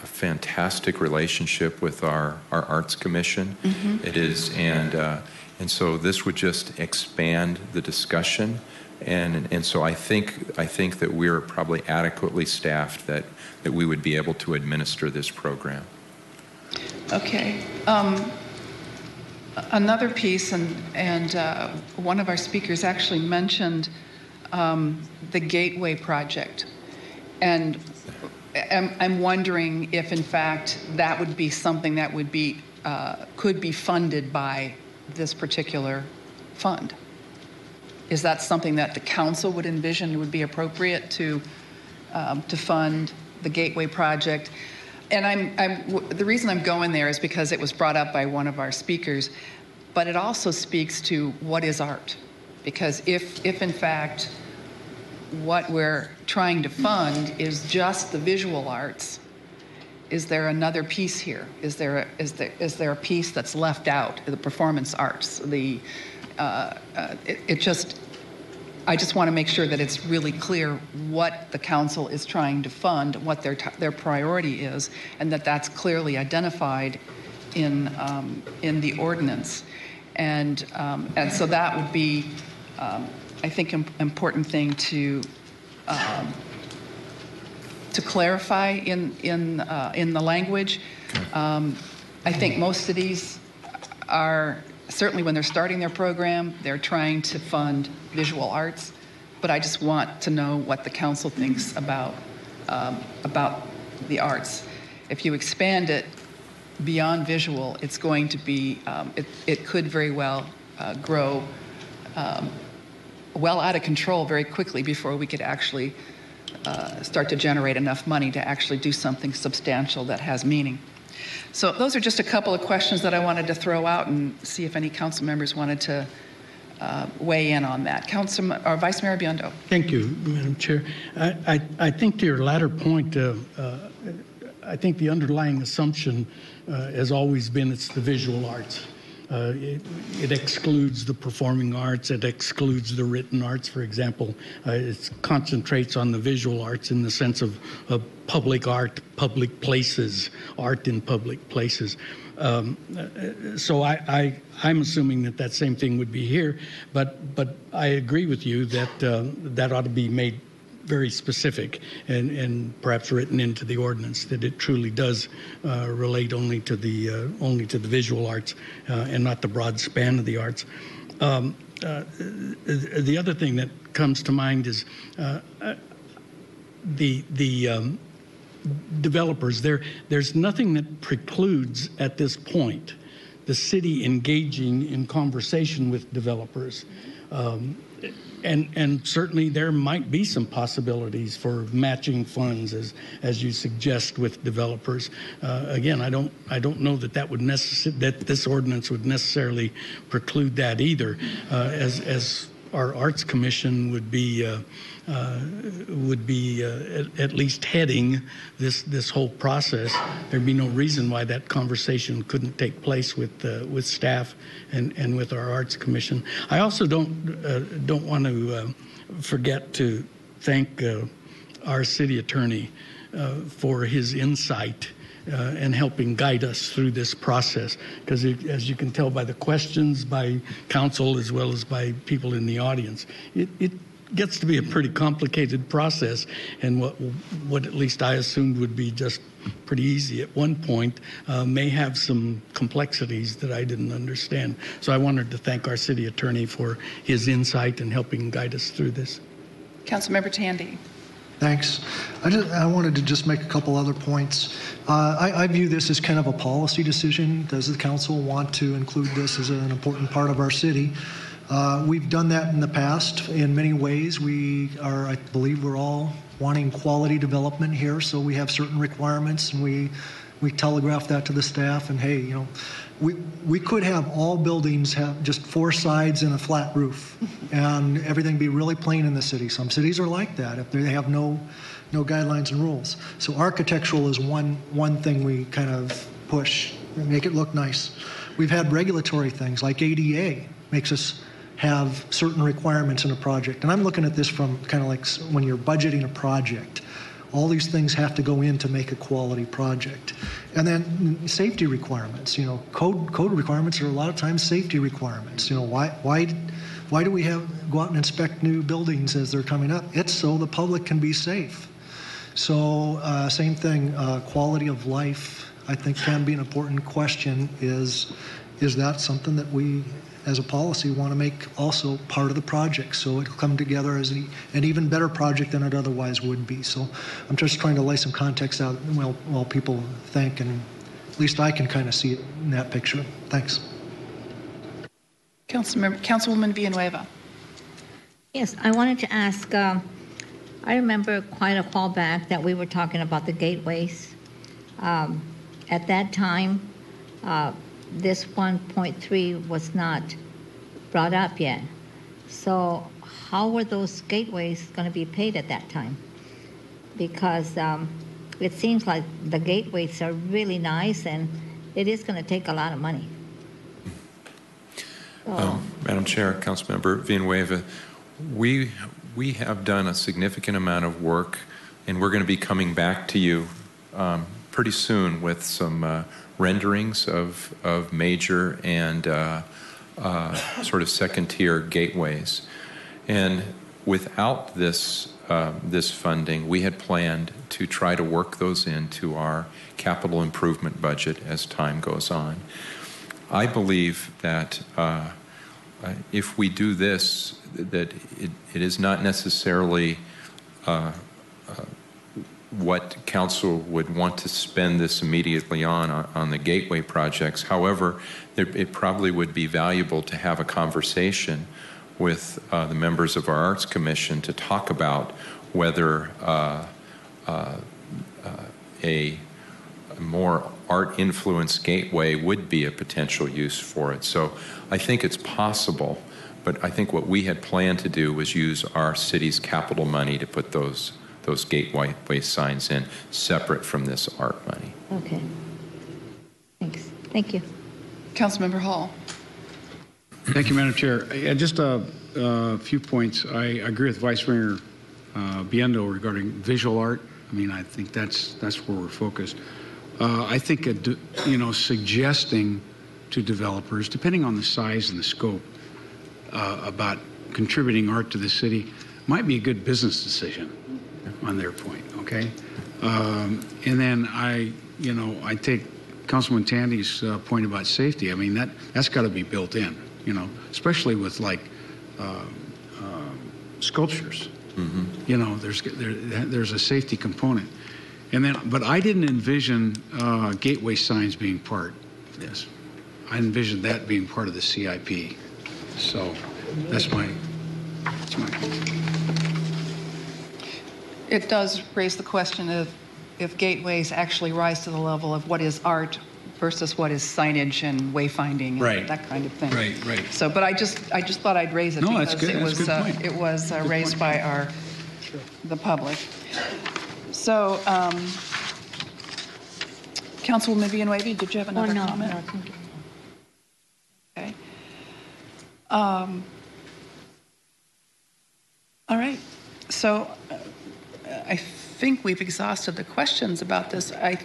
S4: fantastic relationship with our Arts Commission. It is, and so this would just expand the discussion, and so I think that we're probably adequately staffed that we would be able to administer this program.
S1: Okay. Another piece, and one of our speakers actually mentioned the Gateway project, and I'm wondering if, in fact, that would be something that would be could be funded by this particular fund. Is that something that the council would envision would be appropriate to fund the Gateway project? And the reason I'm going there is because it was brought up by one of our speakers, but it also speaks to what is art. Because if in fact what we're trying to fund is just the visual arts, is there another piece here? Is there a piece that's left out? The performance arts, I just want to make sure that it's really clear what the council is trying to fund, what their priority is, and that's clearly identified in the ordinance, and so that would be, I think, important thing to clarify in the language. I think most cities are, certainly when they're starting their program, they're trying to fund visual arts, but I just want to know what the council thinks about the arts. If you expand it beyond visual, it's going to be, it could very well grow well out of control very quickly before we could actually start to generate enough money to actually do something substantial that has meaning. So those are just a couple of questions that I wanted to throw out and see if any council members wanted to weigh in on that. Vice Mayor Biondo.
S3: Thank you, Madam Chair. I think to your latter point, I think the underlying assumption has always been it's the visual arts. It excludes the performing arts. It excludes the written arts, for example. It concentrates on the visual arts in the sense of public art, public places, art in public places. So I'm assuming that same thing would be here, but I agree with you that that ought to be made very specific and perhaps written into the ordinance that it truly does relate only to the visual arts and not the broad span of the arts. The other thing that comes to mind is the developers. There's nothing that precludes at this point the city engaging in conversation with developers. And certainly there might be some possibilities for matching funds, as you suggest, with developers. Again, I don't know that that this ordinance would necessarily preclude that either, as our Arts Commission would be at least heading this whole process. There'd be no reason why that conversation couldn't take place with staff and with our Arts Commission. I also don't want to forget to thank our city attorney for his insight and helping guide us through this process, because as you can tell by the questions by council as well as by people in the audience, it gets to be a pretty complicated process, and what at least I assumed would be just pretty easy at one point may have some complexities that I didn't understand. So I wanted to thank our city attorney for his insight and helping guide us through this.
S1: Councilmember Tandy.
S13: Thanks. I wanted to just make a couple other points. I view this as kind of a policy decision. Does the council want to include this as an important part of our city? We've done that in the past in many ways. I believe we're all wanting quality development here, so we have certain requirements, and we telegraph that to the staff. And hey, you know, we could have all buildings have just 4 sides and a flat roof, and everything be really plain in the city. Some cities are like that if they have no guidelines and rules. So architectural is one thing we kind of push, make it look nice. We've had regulatory things like ADA makes us have certain requirements in a project. And I'm looking at this from kind of like when you're budgeting a project. All these things have to go in to make a quality project. And then safety requirements, code requirements are a lot of times safety requirements. Why do we go out and inspect new buildings as they're coming up? It's so the public can be safe. So same thing, quality of life, I think can be an important question. Is that something that we, as a policy, want to make also part of the project so it'll come together as an even better project than it otherwise would be? So I'm just trying to lay some context out while people think, and at least I can kind of see it in that picture. Thanks.
S1: Councilwoman Villanueva.
S12: Yes, I wanted to ask, I remember quite a while back that we were talking about the gateways. At that time, this 1.3 was not brought up yet. So how were those gateways going to be paid at that time? Because it seems like the gateways are really nice and it is going to take a lot of money.
S4: Madam Chair, Councilmember Villanueva, we have done a significant amount of work, and we're going to be coming back to you pretty soon with some renderings of major and sort of second-tier gateways. And without this funding, we had planned to try to work those into our capital improvement budget as time goes on. I believe that if we do this, that it is not necessarily what council would want to spend this immediately on the gateway projects. However, it probably would be valuable to have a conversation with the members of our Arts Commission to talk about whether a more art-influenced gateway would be a potential use for it. So I think it's possible, but I think what we had planned to do was use our city's capital money to put those gateway signs in, separate from this art money.
S12: Okay. Thanks. Thank you.
S1: Councilmember Hall.
S5: Thank you, Madam Chair. Just a few points. I agree with Vice Mayor Biendo regarding visual art. I mean, I think that's where we're focused. I think suggesting to developers, depending on the size and the scope, about contributing art to the city might be a good business decision on their point. Okay, and then I take Councilman Tandy's point about safety. I mean that's got to be built in. Especially with like sculptures. Mm-hmm. There's a safety component. And then, but I didn't envision gateway signs being part of this. I envisioned that being part of the CIP. So that's my.
S1: It does raise the question of if gateways actually rise to the level of what is art versus what is signage and wayfinding and that kind of thing.
S5: Right.
S1: So, but I just thought I'd raise it because
S5: that's good.
S1: it was raised by the public. So, Councilwoman Villanueva, did you have another comment?
S12: No, thank you.
S1: Okay. All right. So, I think we've exhausted the questions about this. I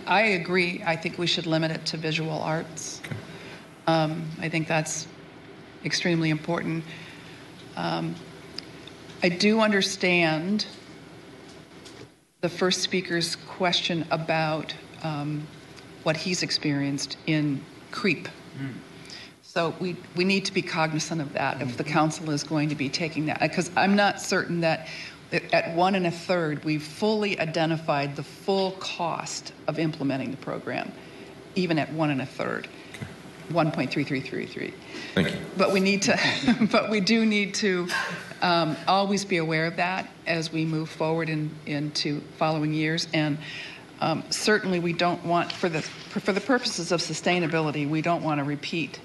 S1: agree. I think we should limit it to visual arts. Okay. I think that's extremely important. I do understand the first speaker's question about what he's experienced in creep. Mm. So we need to be cognizant of that if the council is going to be taking that, because I'm not certain that at 1 1/3 we've fully identified the full cost of implementing the program, even at 1 1/3. 1.3333.
S4: Thank you.
S1: But we need to, but we do need to always be aware of that as we move forward into following years. And certainly we don't want, for the purposes of sustainability, we don't want a repeat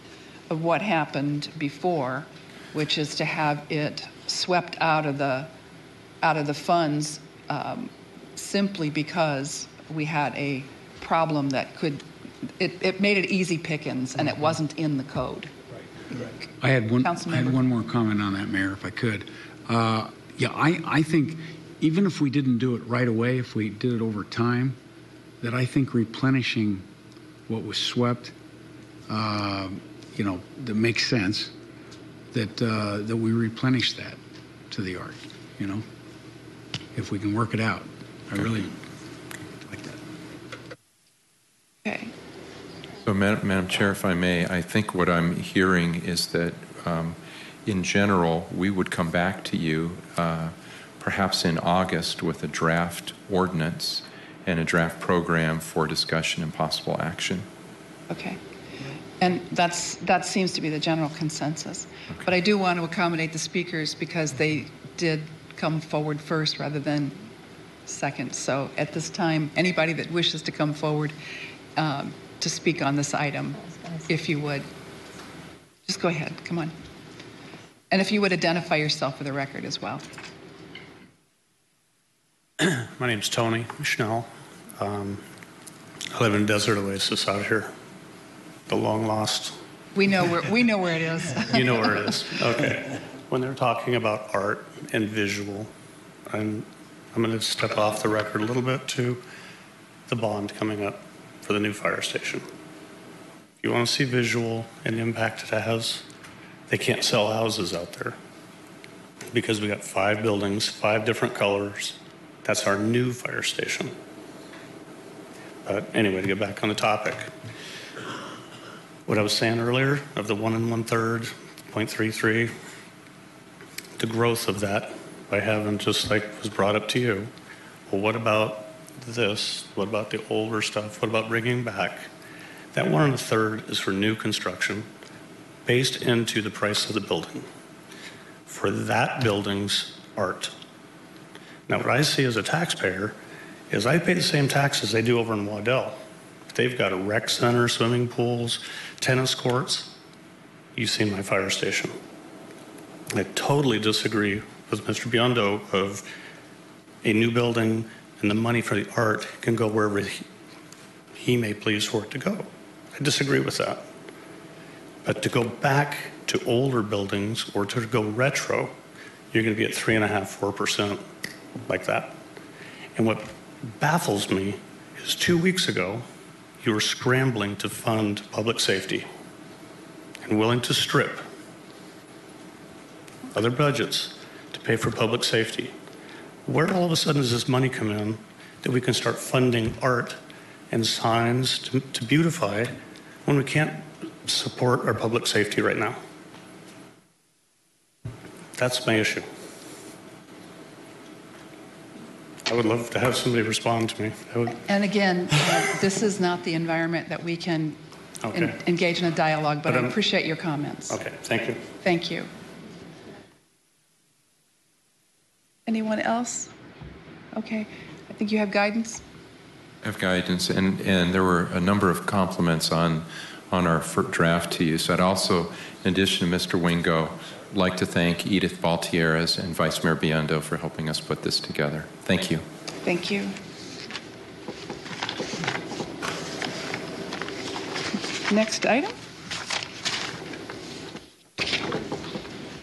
S1: of what happened before, which is to have it swept out of the funds simply because we had a problem that could. It made it easy pickings, and it wasn't in the code.
S5: Right. I had one more comment on that, Mayor, if I could. I think even if we didn't do it right away, if we did it over time, that I think replenishing what was swept, that makes sense, that we replenish that to the art, if we can work it out. I really like that.
S1: Okay.
S4: So, Madam Chair, if I may, I think what I'm hearing is that in general, we would come back to you perhaps in August with a draft ordinance and a draft program for discussion and possible action.
S1: Okay. And that seems to be the general consensus. Okay. But I do want to accommodate the speakers because they did come forward first rather than second. So at this time, anybody that wishes to come forward to speak on this item, if you would, just go ahead. Come on. And if you would identify yourself for the record as well.
S7: My name's Tony Schnell. I live in Desert Oasis out here, the long lost.
S1: We know where it is.
S7: You know where it is. Okay. When they're talking about art and visual, I'm going to step off the record a little bit to the bond coming up for the new fire station. If you want to see visual and impact it has, they can't sell houses out there because we got 5 buildings, 5 different colors. That's our new fire station. But anyway, to get back on the topic, what I was saying earlier of the 1 1/3, 0.33, the growth of that by having, just like was brought up to you, well, what about this? What about the older stuff? What about bringing back? That 1 1/3 is for new construction based into the price of the building for that building's art. Now, what I see as a taxpayer is I pay the same taxes they do over in Waddell. They've got a rec center, swimming pools, tennis courts. You've seen my fire station. I totally disagree with Mr. Biondo of a new building and the money for the art can go wherever he may please for it to go. I disagree with that. But to go back to older buildings or to go retro, you're going to be at 3.5%, 4% like that. And what baffles me is 2 weeks ago, you were scrambling to fund public safety and willing to strip other budgets to pay for public safety. Where all of a sudden does this money come in that we can start funding art and signs to beautify when we can't support our public safety right now? That's my issue. I would love to have somebody respond to me.
S1: And again, this is not the environment that we can engage in a dialogue, but I appreciate your comments.
S7: Okay, thank you.
S1: Thank you. Anyone else? Okay, I think you have guidance.
S4: I have guidance, and there were a number of compliments on our draft to you. So I'd also, in addition to Mr. Wingo, like to thank Edith Baltieres and Vice Mayor Biondo for helping us put this together. Thank you.
S1: Thank you. Next item.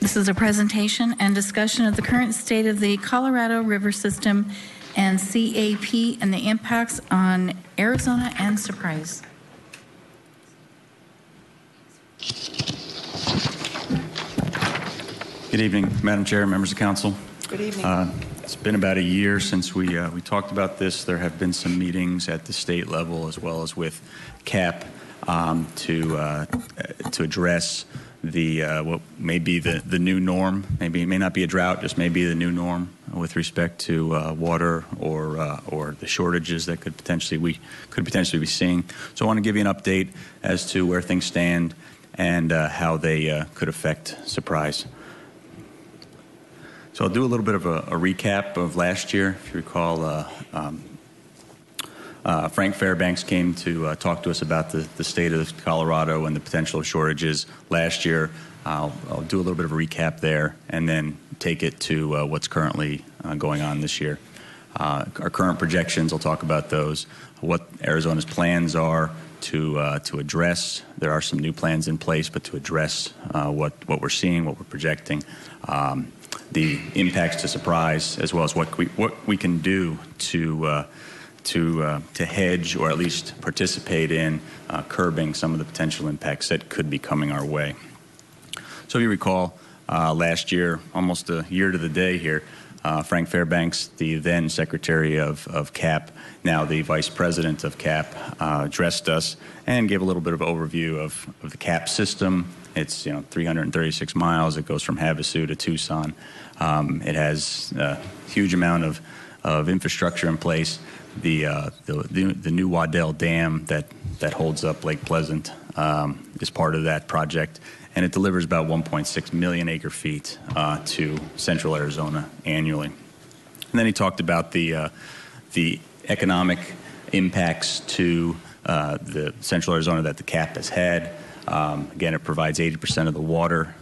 S2: This is a presentation and discussion of the current state of the Colorado River System and CAP and the impacts on Arizona and Surprise.
S14: Good evening, Madam Chair, members of council.
S1: Good evening.
S14: It's been about a year since we talked about this. There have been some meetings at the state level as well as with CAP to address the what may be the new norm. Maybe it may not be a drought, just may be the new norm with respect to water or the shortages that could potentially be seeing. So I want to give you an update as to where things stand and how they could affect Surprise. So I'll do a little bit of a recap of last year. If you recall, Frank Fairbanks came to talk to us about the state of Colorado and the potential shortages last year. I'll do a little bit of a recap there and then take it to what's currently going on this year. Our current projections, I'll talk about those, what Arizona's plans are to address. There are some new plans in place, but to address what we're seeing, what we're projecting. the impacts to Surprise, as well as what we can do to hedge or at least participate in curbing some of the potential impacts that could be coming our way. So if you recall, last year, almost a year to the day here, Frank Fairbanks, the then Secretary of CAP, now the Vice President of CAP, addressed us and gave a little bit of overview of the CAP system. It's 336 miles. It goes from Havasu to Tucson. It has a huge amount of infrastructure in place. The new Waddell Dam that holds up Lake Pleasant is part of that project, and it delivers about 1.6 million acre feet to central Arizona annually. And then he talked about the economic impacts to the central Arizona that the CAP has had. Again, it provides 80% of the water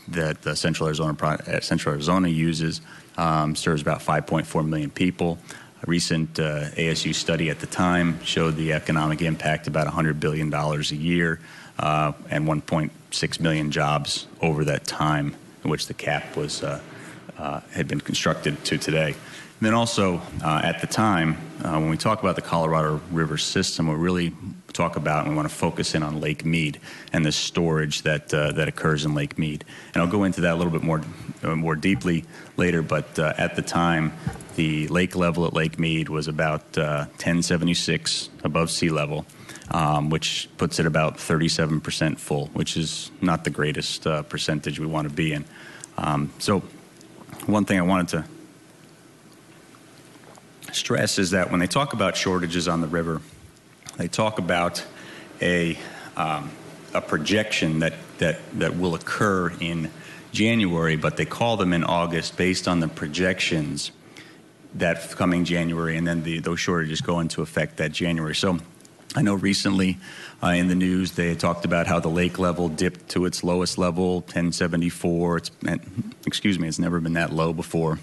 S14: that Central Arizona uses, serves about 5.4 million people. A recent ASU study at the time showed the economic impact about $100 billion a year and 1.6 million jobs over that time in which the CAP was had been constructed to today. And then also at the time, when we talk about the Colorado River system, we really talk about and we want to focus in on Lake Mead and the storage that occurs in Lake Mead. And I'll go into that a little bit more deeply later, but at the time, the lake level at Lake Mead was about 1076 above sea level, which puts it about 37% full, which is not the greatest percentage we want to be in. So one thing I wanted to stress is that when they talk about shortages on the river, they talk about a projection that will occur in January, but they call them in August based on the projections that coming January, and then those shortages go into effect that January. So I know recently in the news they talked about how the lake level dipped to its lowest level, 1074. It's never been that low before.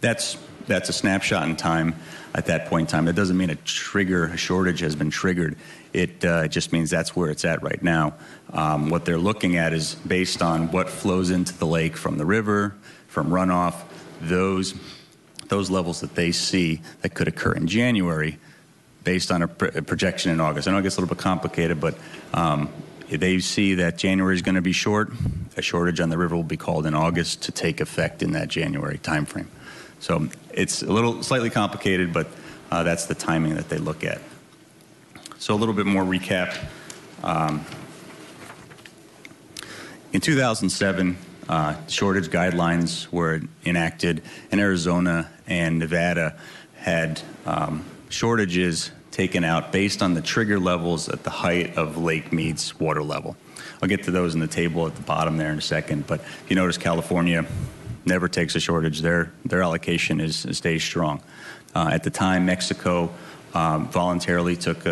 S14: That's a snapshot in time at that point in time. That doesn't mean a shortage has been triggered. It just means that's where it's at right now. What they're looking at is based on what flows into the lake from the river, from runoff, those levels that they see that could occur in January based on a projection in August. I know it gets a little bit complicated, but if they see that January is going to be short, a shortage on the river will be called in August to take effect in that January timeframe. So it's a little slightly complicated, but that's the timing that they look at. So a little bit more recap. In 2007, shortage guidelines were enacted, and Arizona and Nevada had shortages taken out based on the trigger levels at the height of Lake Mead's water level. I'll get to those in the table at the bottom there in a second, but if you notice, California never takes a shortage. Their allocation stays strong. At the time, Mexico voluntarily took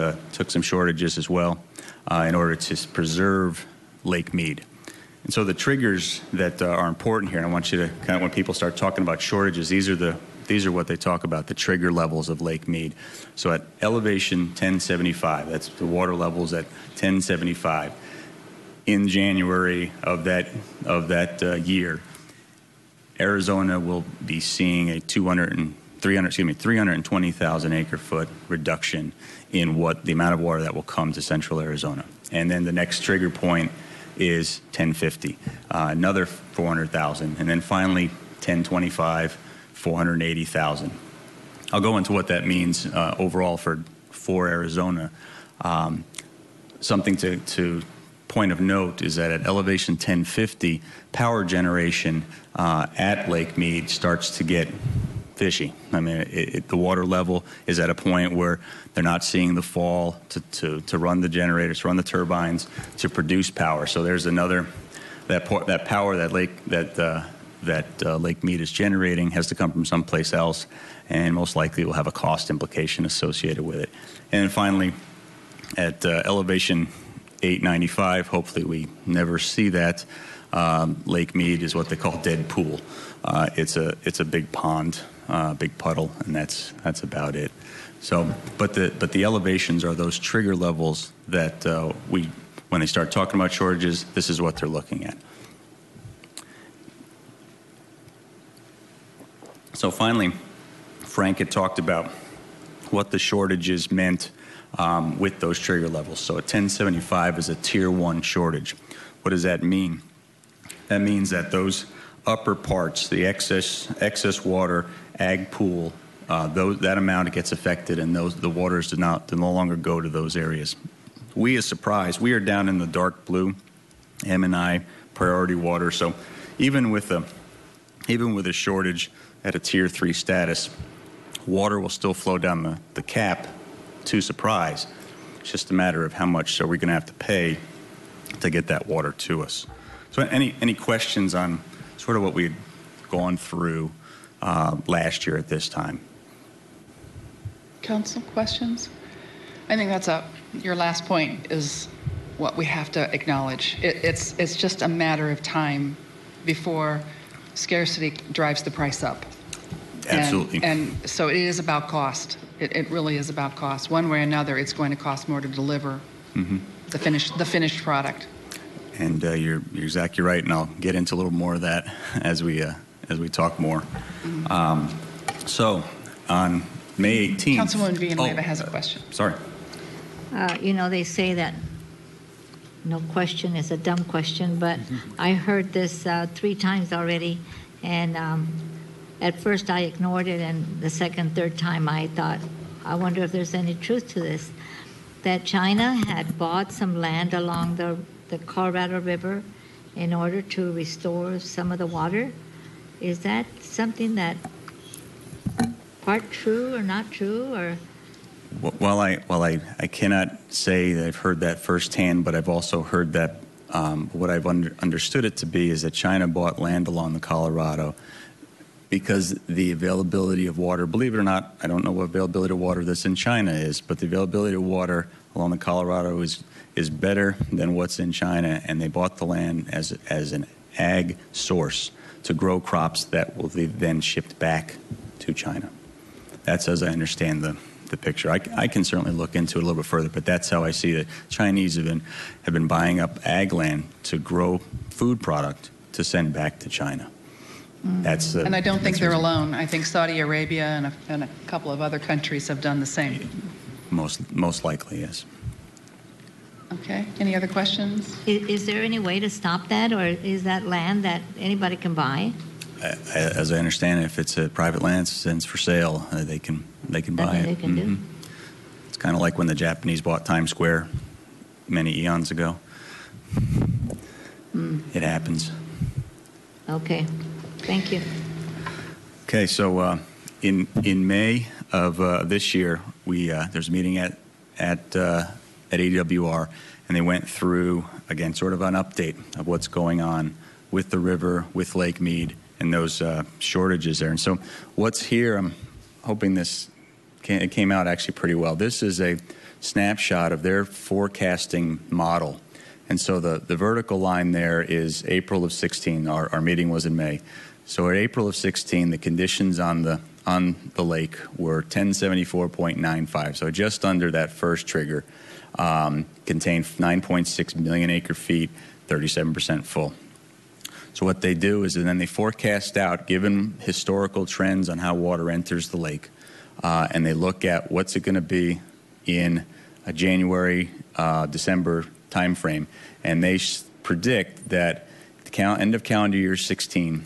S14: some shortages as well in order to preserve Lake Mead. And so the triggers that are important here, and I want you to kind of, when people start talking about shortages, these are what they talk about, the trigger levels of Lake Mead. So at elevation 1075, that's the water levels at 1075 in January of that year, Arizona will be seeing a 320,000 acre foot reduction in the amount of water that will come to central Arizona. And then the next trigger point is 1050, another 400,000, and then finally 1025, 480,000. I'll go into what that means overall for Arizona. Something to point of note is that at elevation 1050, power generation at Lake Mead starts to get fishy. I mean, the water level is at a point where they're not seeing the fall to run the generators, to run the turbines, to produce power. So there's another that power that Lake Mead is generating has to come from someplace else, and most likely will have a cost implication associated with it. And then finally, at elevation 895, hopefully we never see that. Lake Mead is what they call dead pool. It's a big pond, big puddle, and that's about it. So, but the elevations are those trigger levels that when they start talking about shortages, this is what they're looking at. So finally, Frank had talked about what the shortages meant with those trigger levels. So a 1075 is a tier 1 shortage. What does that mean? That means that those upper parts, the excess water, ag pool, that amount gets affected, and the waters do no longer go to those areas. We as Surprise, we are down in the dark blue, M&I priority water. So even with a shortage at a tier 3 status, water will still flow down the cap to Surprise. It's just a matter of how much are we going to have to pay to get that water to us. So any questions on sort of what we had gone through last year at this time?
S1: Council, questions? I think that's your last point is what we have to acknowledge. It's just a matter of time before scarcity drives the price up.
S14: Absolutely.
S1: And so it is about cost. It really is about cost. One way or another, it's going to cost more to deliver the finished product.
S14: And you're exactly right, and I'll get into a little more of that as we talk more. So on May 18th...
S1: Councilwoman Villanueva has a question.
S14: Sorry.
S12: They say that no question is a dumb question, but I heard this 3 times already, and at first I ignored it, and the second, third time I thought, I wonder if there's any truth to this, that China had bought some land along the Colorado River in order to restore some of the water. Is that something that part true or not true, or?
S14: Well, I cannot say that I've heard that firsthand, but I've also heard that what I've understood it to be is that China bought land along the Colorado because the availability of water, believe it or not, I don't know what availability of water this in China is, but the availability of water along the Colorado is better than what's in China, and they bought the land as an ag source to grow crops that will be then shipped back to China. That's as I understand the picture. I can certainly look into it a little bit further, but that's how I see it. Chinese have been buying up ag land to grow food product to send back to China.
S1: And I don't think they're alone. I think Saudi Arabia and a couple of other countries have done the same.
S14: Most likely, yes.
S1: Okay. Any other questions?
S12: Is there any way to stop that, or is that land that anybody can buy?
S14: As I understand it, if it's a private land and it's for sale, they can buy it.
S12: They can do.
S14: It's kind of like when the Japanese bought Times Square many eons ago. It happens.
S12: Okay. Thank you.
S14: Okay, so in May of this year, there's a meeting at AWR, and they went through again sort of an update of what's going on with the river, with Lake Mead, and those shortages there. And so what's here, I'm hoping it came out actually pretty well. This is a snapshot of their forecasting model. And so the vertical line there is April of 16. Our meeting was in May. So in April of 16, the conditions on the lake were 1074.95. So just under that first trigger, contained 9.6 million acre feet, 37% full. So what they do is then they forecast out, given historical trends on how water enters the lake, and they look at what's it going to be in a January, December timeframe, and they predict that at the end of calendar year 16,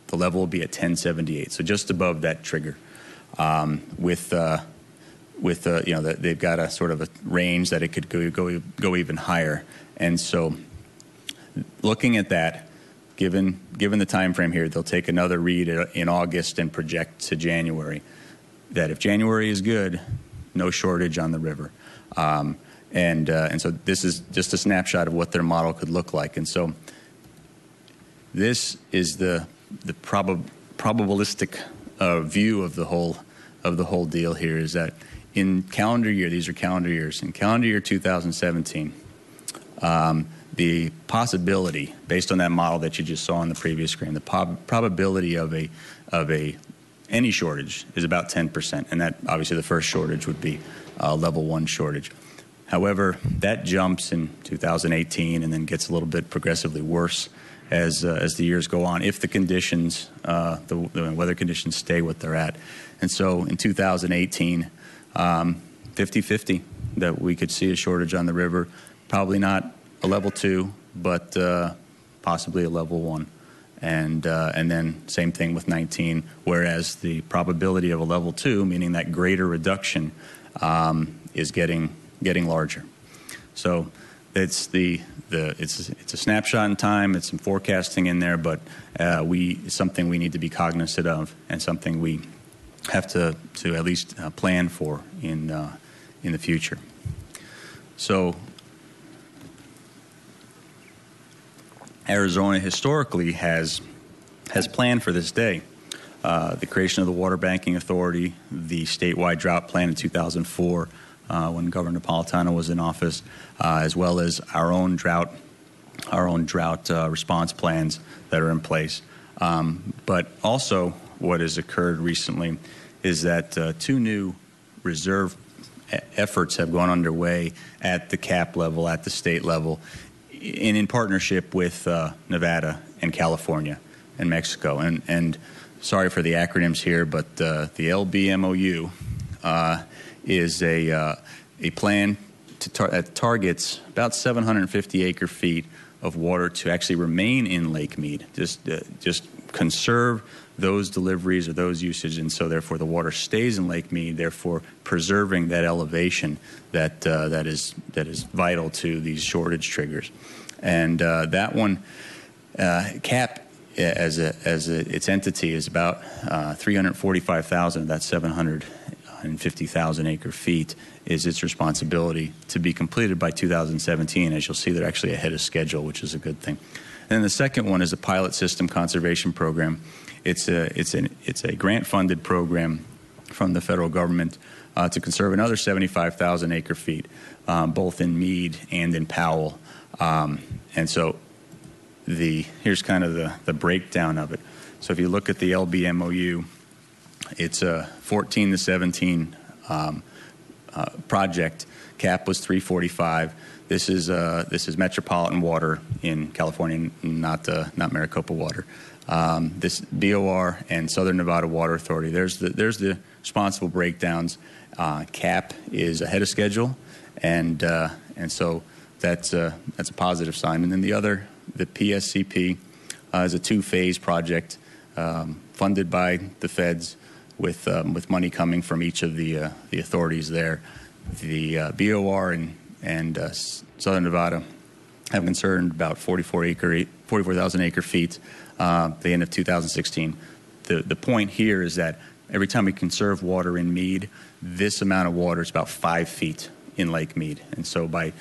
S14: the level will be at 1078, so just above that trigger. They've got a sort of a range that it could go even higher, and so looking at that. Given the time frame here, they'll take another read in August and project to January. That if January is good, no shortage on the river, and so this is just a snapshot of what their model could look like. And so this is the probabilistic view of the whole deal here. Is that in calendar year, these are calendar years. In calendar year 2017. The possibility, based on that model that you just saw on the previous screen, the probability of any shortage is about 10%, and that obviously the first shortage would be level 1 shortage. However, that jumps in 2018 and then gets a little bit progressively worse as the years go on, if the conditions, the weather conditions stay what they're at. And so in 2018, 50-50 that we could see a shortage on the river. Probably not a level 2, but possibly a level 1. And then same thing with 19, whereas the probability of a level 2, meaning that greater reduction, is getting larger. So it's it's a snapshot in time. It's some forecasting in there, but it's something we need to be cognizant of, and something we have to at least plan for in the future. So Arizona historically has planned for this day. The creation of the Water Banking Authority, the statewide drought plan in 2004, when Governor Napolitano was in office, as well as our own drought response plans that are in place. But also, what has occurred recently is that 2 new reserve efforts have gone underway at the CAP level, at the state level, and in partnership with Nevada and California and Mexico. And sorry for the acronyms here, but the LBMOU is a plan that targets about 750 acre feet of water to actually remain in Lake Mead, just conserve those deliveries or those usage, and so therefore the water stays in Lake Mead, therefore preserving that elevation that is vital to these shortage triggers. And that one, CAP as its entity is about 345,000 of that 750,000 acre feet is its responsibility to be completed by 2017. As you'll see, they're actually ahead of schedule, which is a good thing. And then the second one is a pilot system conservation program. It's a grant-funded program from the federal government to conserve another 75,000 acre feet, both in Meade and in Powell. And so here's kind of the breakdown of it. So if you look at the LBMOU, it's a 14 to 17 project. CAP was 345. This is metropolitan water in California, not Maricopa water. This BOR and Southern Nevada Water Authority. There's the responsible breakdowns. CAP is ahead of schedule, and so that's a positive sign. And then the PSCP is a 2-phase project funded by the feds with money coming from each of the authorities there. The BOR and Southern Nevada have concerned about 44,000 acre feet the end of 2016. The point here is that every time we conserve water in Mead, this amount of water is about 5 feet in Lake Mead. And so by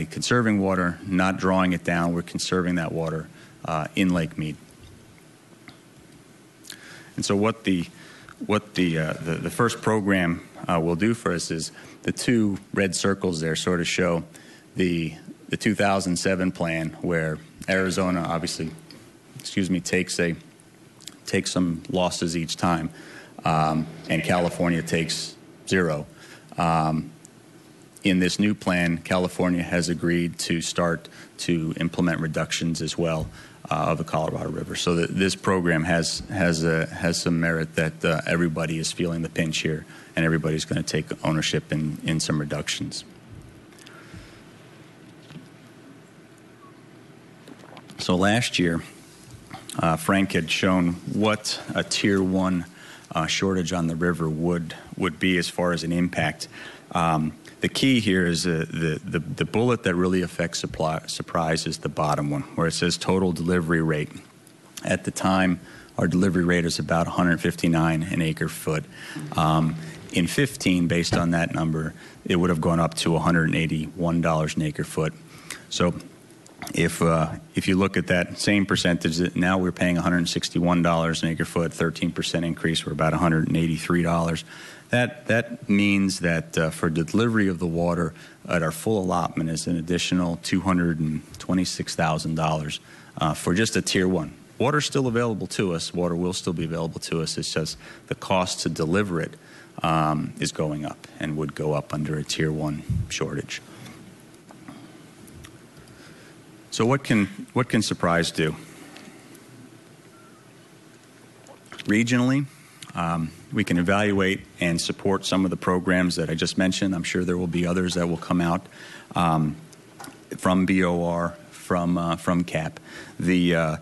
S14: conserving water, not drawing it down, we're conserving that water in Lake Mead. And so what the first program will do for us is the 2 red circles there sort of show the 2007 plan, where Arizona obviously, takes some losses each time, and California takes 0. In this new plan, California has agreed to start to implement reductions as well of the Colorado River. So this program has some merit that everybody is feeling the pinch here, and everybody's going to take ownership in some reductions. So last year, Frank had shown what a Tier 1 shortage on the river would be as far as an impact. The key here is the bullet that really affects surprise is the bottom one, where it says total delivery rate. At the time, our delivery rate is about 159 an acre foot. In 15, based on that number, it would have gone up to $181 an acre foot. So if you look at that same percentage, now we're paying $161 an acre foot, 13% increase. We're about $183. That means that for delivery of the water at our full allotment is an additional $226,000 for just a Tier 1. Water's still available to us. Water will still be available to us. It's just the cost to deliver it is going up and would go up under a Tier 1 shortage. So what can Surprise do? regionally. We can evaluate and support some of the programs that I just mentioned. I'm sure there will be others that will come out from BOR, from CAP. The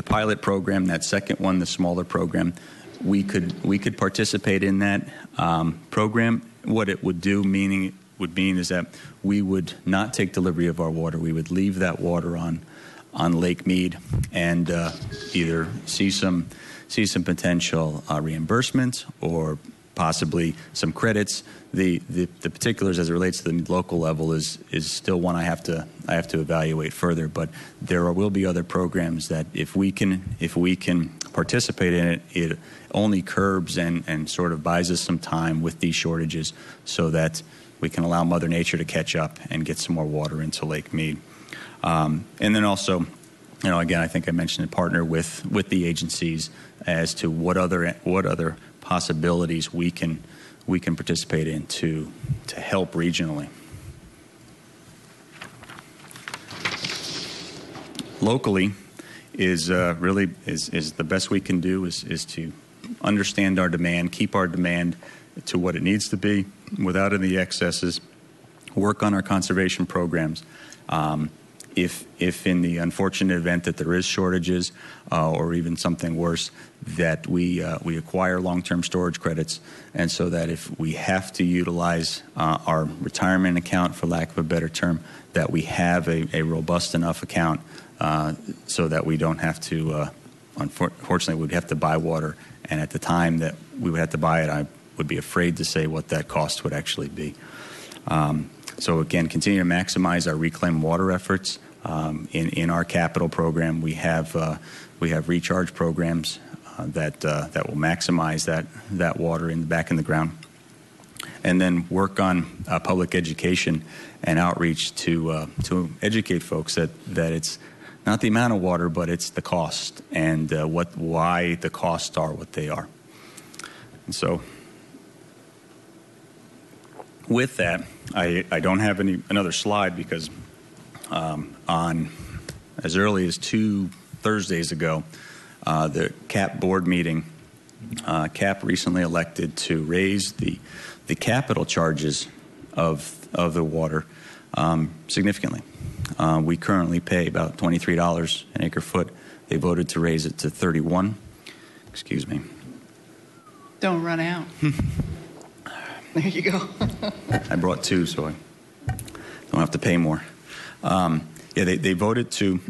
S14: pilot program, that second one, the smaller program, we could participate in that program. What it would do, mean is that we would not take delivery of our water. We would leave that water on Lake Mead and either see some potential reimbursement or possibly some credits. The particulars as it relates to the local level is still one I have to evaluate further. But there will be other programs that if we can participate in it, it only curbs and sort of buys us some time with these shortages, so that we can allow Mother Nature to catch up and get some more water into Lake Mead. And then also, again, I think I mentioned it, partner with the agencies as to what other possibilities we can participate in to help regionally. Locally is really the best we can do is to understand our demand, keep our demand to what it needs to be without any excesses, work on our conservation programs. If in the unfortunate event that there is shortages or even something worse, that we acquire long-term storage credits, and so that if we have to utilize our retirement account, for lack of a better term, that we have a robust enough account so that we don't have to, unfortunately, we'd have to buy water. And at the time that we would have to buy it, I would be afraid to say what that cost would actually be. So again, continue to maximize our reclaimed water efforts. In our capital program, we have recharge programs that will maximize that water back in the ground, and then work on public education and outreach to educate folks that it's not the amount of water, but it's the cost and why the costs are what they are. And so, with that, I don't have another slide because on as early as 2 Thursdays ago, the CAP board meeting, CAP recently elected to raise the capital charges of the water significantly. We currently pay about $23 an acre foot. They voted to raise it to $31. Excuse me.
S1: Don't run out. There you go.
S14: I brought 2, so I don't have to pay more. They voted to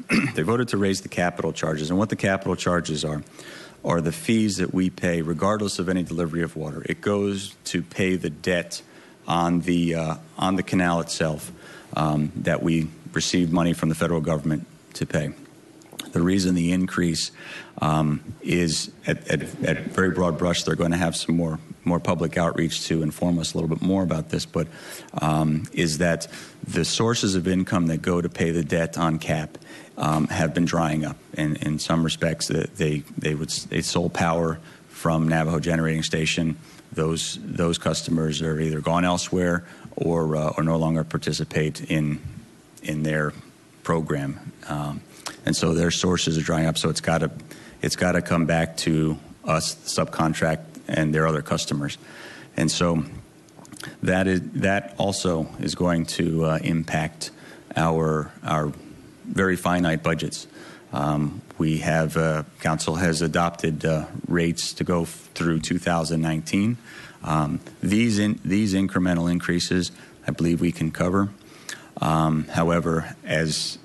S14: raise the capital charges, and what the capital charges are the fees that we pay regardless of any delivery of water. It goes to pay the debt on the canal itself that we received money from the federal government to pay. The reason the increase is at very broad brush, they're going to have some more public outreach to inform us a little bit more about this, but is that the sources of income that go to pay the debt on CAP have been drying up. And in some respects, they sold power from Navajo Generating Station. Those customers are either gone elsewhere or no longer participate in their program. And so their sources are drying up, so it's got to come back to us, the subcontract, and their other customers. And so that also is going to impact our very finite budgets. We have council has adopted rates to go through 2019. These incremental increases, I believe we can cover. However, as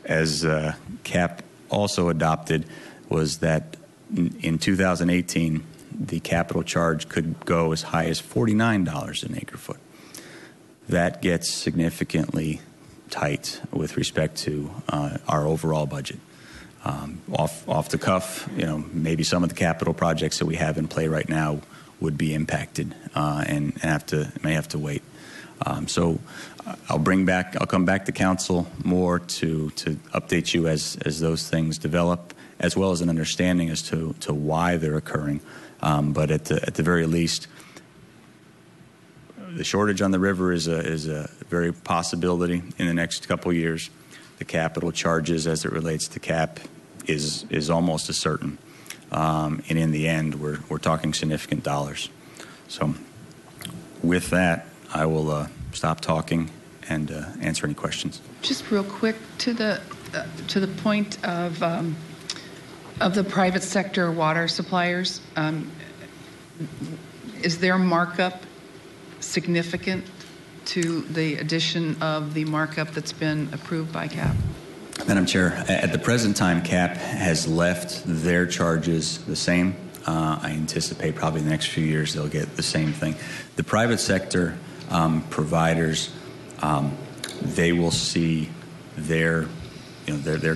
S14: CAP also adopted, was that in 2018, the capital charge could go as high as $49 an acre foot. That gets significantly tight with respect to our overall budget. Off the cuff, maybe some of the capital projects that we have in play right now would be impacted and may have to wait. So I'll come back to council more to update you as those things develop, as well as an understanding as to why they're occurring. But at the very least, the shortage on the river is a very possibility in the next couple years. The capital charges as it relates to CAP is almost as certain. and in the end, we're talking significant dollars. So with that, I will stop talking and answer any questions.
S1: Just real quick to the point of the private sector water suppliers, is their markup significant to the addition of the markup that's been approved by CAP?
S14: Madam Chair, at the present time, CAP has left their charges the same. I anticipate probably in the next few years they'll get the same thing. The private sector providers, they will see their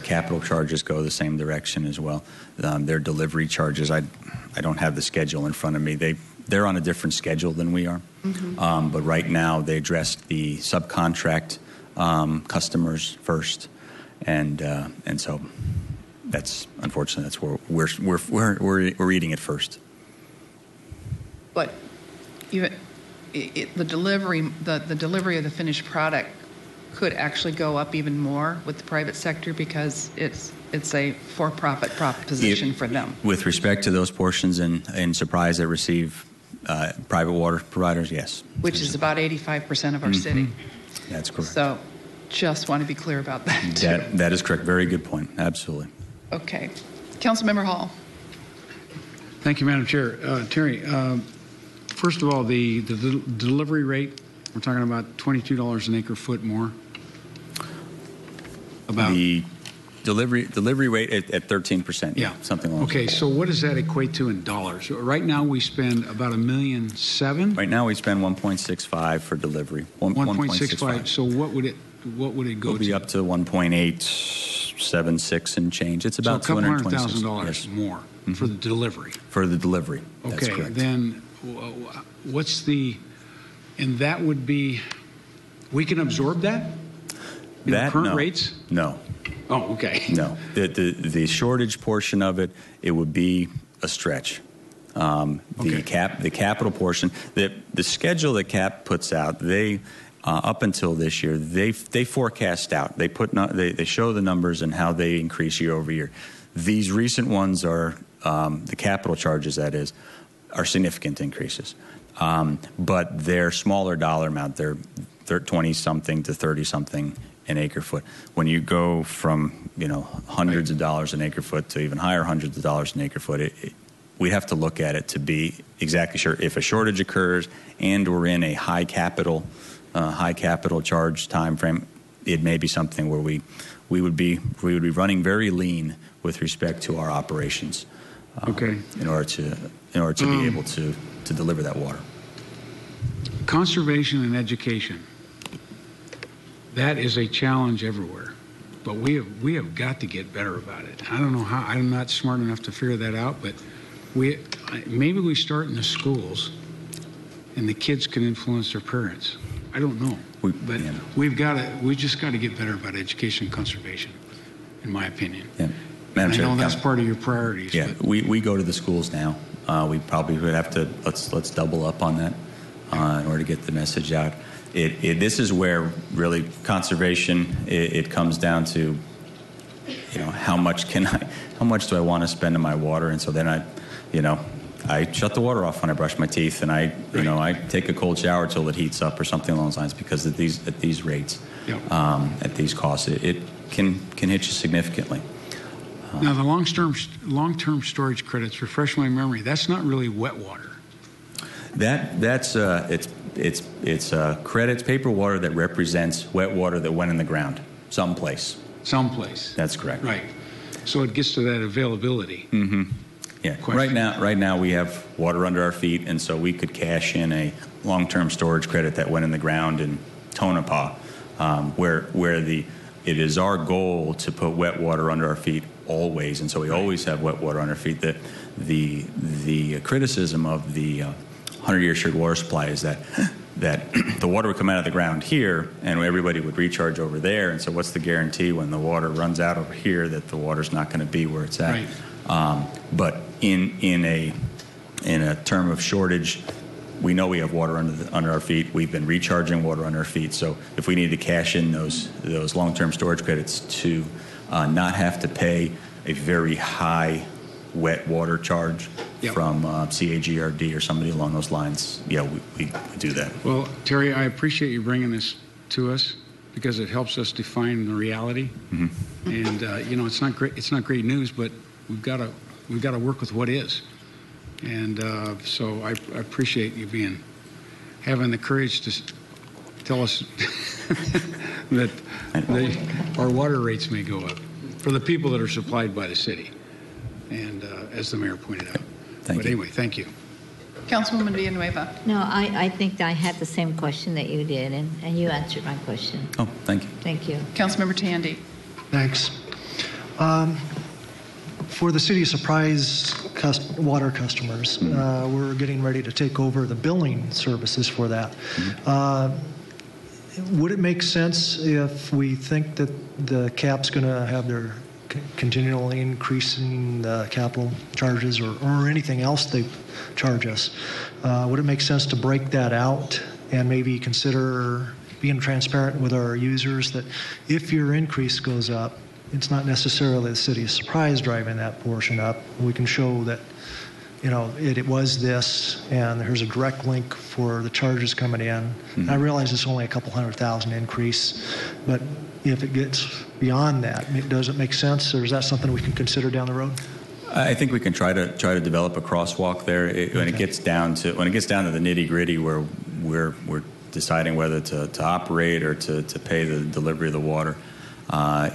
S14: capital charges go the same direction as well. Their delivery charges, I don't have the schedule in front of me. They're on a different schedule than we are. Mm-hmm. But right now they addressed the subcontract customers first, and so that's unfortunately that's where we're eating it first.
S1: But even the delivery of the finished product could actually go up even more with the private sector because it's a for-profit proposition for them.
S14: With respect to those portions in Surprise that receive private water providers, yes.
S1: Which is about 85% of our city.
S14: That's correct.
S1: So just want to be clear about that, too.
S14: That is correct. Very good point. Absolutely.
S1: Okay. Councilmember Hall.
S5: Thank you, Madam Chair. Terry, first of all, the delivery rate, we're talking about $22 an acre foot more. About
S14: the delivery rate at 13%. Yeah, something like that.
S5: Okay, so what does that equate to in dollars? Right now we spend about $1.7 million.
S14: Right now we spend 1.65 for delivery.
S5: 1.65. So what would it go to?
S14: It'll be up to 1.876 and change. It's about
S5: $200,000 more for the delivery.
S14: For the delivery.
S5: Okay,
S14: that's correct.
S5: Then what's and that would be, we can absorb that in the current rates?
S14: No.
S5: Oh, okay.
S14: No. The shortage portion of it would be a stretch. The capital portion, the schedule that CAP puts out, they up until this year, they forecast out. They show the numbers and how they increase year over year. These recent ones are the capital charges, that is, are significant increases. But they're smaller dollar amount. They're 20-something to 30-something an acre foot. When you go from hundreds of dollars an acre foot to even higher hundreds of dollars an acre foot, we have to look at it to be exactly sure if a shortage occurs and we're in a high capital charge time frame. It may be something where we would be running very lean with respect to our operations. In order to be able to deliver that water.
S5: Conservation and education. That is a challenge everywhere, but we have got to get better about it. I don't know how. I'm not smart enough to figure that out, but maybe we start in the schools, and the kids can influence their parents. I don't know, but we just got to get better about education and conservation, in my opinion.
S14: Yeah.
S5: I know that's part of your priorities.
S14: Yeah, we go to the schools now. We probably would have to let's double up on that in order to get the message out. This is where really conservation it comes down to. How much do I want to spend on my water? And so then I shut the water off when I brush my teeth, and I take a cold shower till it heats up or something along those lines, because at these rates, at these costs, it can hit you significant's
S5: Now, the long-term storage credits, refresh my memory, that's not really wet water.
S14: It's credits, paper water that represents wet water that went in the ground someplace.
S5: Someplace.
S14: That's correct.
S5: Right. So it gets to that availability.
S14: Mm-hmm. Yeah. Right now we have water under our feet, and so we could cash in a long-term storage credit that went in the ground in Tonopah, where it is our goal to put wet water under our feet always, and so we always have wet water on our feet. The criticism of the 100-year assured water supply is that the water would come out of the ground here, and everybody would recharge over there. And so, what's the guarantee when the water runs out over here that the water's not going to be where it's at? Right. But in a term of shortage, we know we have water under our feet. We've been recharging water under our feet. So if we need to cash in those long-term storage credits to not have to pay a very high wet water charge from CAGRD or somebody along those lines, we do that.
S5: Well, Terry, I appreciate you bringing this to us because it helps us define the reality. Mm-hmm. And it's not great. It's not great news, but we've got to work with what is. And so I appreciate you having the courage to tell us that our water rates may go up for the people that are supplied by the city. And as the mayor pointed out. Anyway, thank you.
S1: Councilwoman Villanueva.
S12: No, I think I had the same question that you did, and you answered my question.
S14: Oh, thank you.
S12: Thank you.
S1: Councilmember Tandy.
S13: Thanks. For the City of Surprise water customers, we're getting ready to take over the billing services for that. Would it make sense if we think that the CAP's going to have their continually increasing the capital charges or anything else they charge us, would it make sense to break that out and maybe consider being transparent with our users that if your increase goes up, it's not necessarily the City of Surprise driving that portion up. We can show that, it was this, and there's a direct link for the charges coming in. Mm-hmm. I realize it's only a couple $100,000 increase, but if it gets beyond that, does it make sense, or is that something we can consider down the road?
S14: I think we can try to develop a crosswalk there. When it gets down to the nitty gritty, where we're deciding whether to operate or to pay the delivery of the water,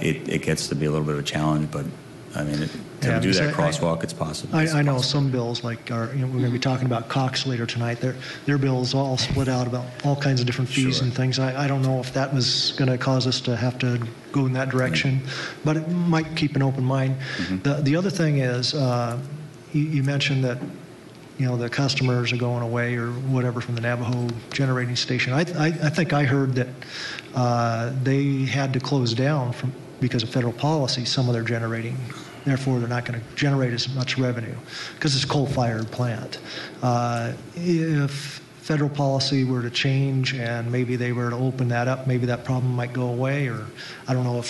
S14: it gets to be a little bit of a challenge. But I mean, to do that crosswalk, it's possible.
S13: I know some bills like we're going to be talking about Cox later tonight. Their bills all split out about all kinds of different fees and things. I don't know if that was going to cause us to have to go in that direction, but it might keep an open mind. Mm-hmm. The other thing is you mentioned that the customers are going away or whatever from the Navajo generating station. I think I heard that they had to close down because of federal policy, some of their generating. Therefore, they're not going to generate as much revenue because it's a coal-fired plant. If federal policy were to change and maybe they were to open that up, maybe that problem might go away, or I don't know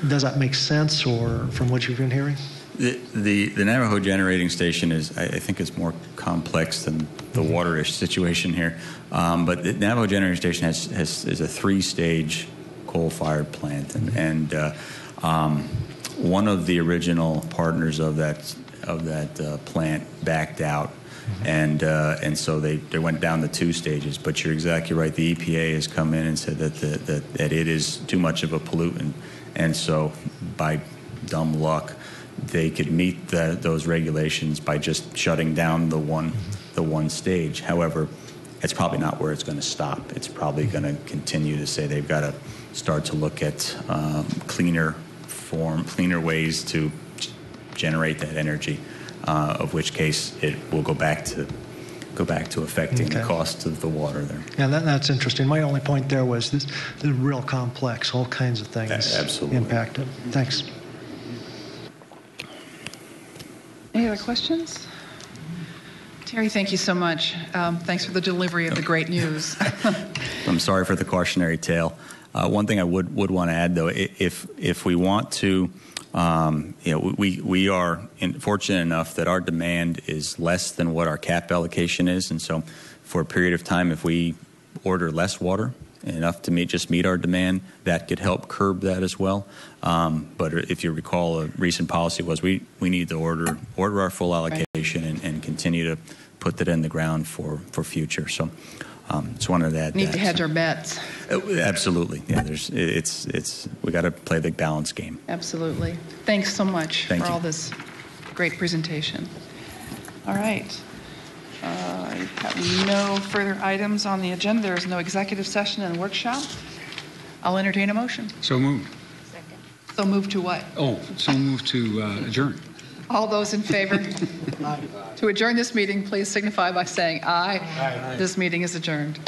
S13: does that make sense, or from what you've been hearing?
S14: The Navajo generating station I think is more complex than the water-ish situation here. But the Navajo generating station is a 3-stage coal-fired plant, and one of the original partners of that plant backed out, and so they went down the 2 stages. But you're exactly right. The EPA has come in and said that it is too much of a pollutant, and so by dumb luck, they could meet those regulations by just shutting down the one stage. However, it's probably not where it's going to stop. It's probably going to continue to say they've got to start to look at cleaner ways to generate that energy. Of which case, it will go back to affecting the cost of the water there.
S13: Yeah, that's interesting. My only point there was this is real complex. All kinds of things impact it. Thanks.
S1: Any other questions? Terry, thank you so much. Thanks for the delivery of the great news.
S14: I'm sorry for the cautionary tale. One thing I would want to add, though, if we want to, we are fortunate enough that our demand is less than what our cap allocation is, and so for a period of time, if we order less water, enough to meet our demand, that could help curb that as well. But if you recall, a recent policy was we need to order our full allocation and continue to put that in the ground for future. So just wanted to add
S1: need to hedge our bets.
S14: Absolutely, yeah. We got to play the balance game.
S1: Absolutely. Thanks so much for all this great presentation. All right. I have no further items on the agenda. There is no executive session and workshop. I'll entertain a motion.
S5: So moved.
S12: Second.
S1: So move to what?
S5: So moved to adjourn.
S1: All those in favor to adjourn this meeting, please signify by saying aye. Aye. This meeting is adjourned.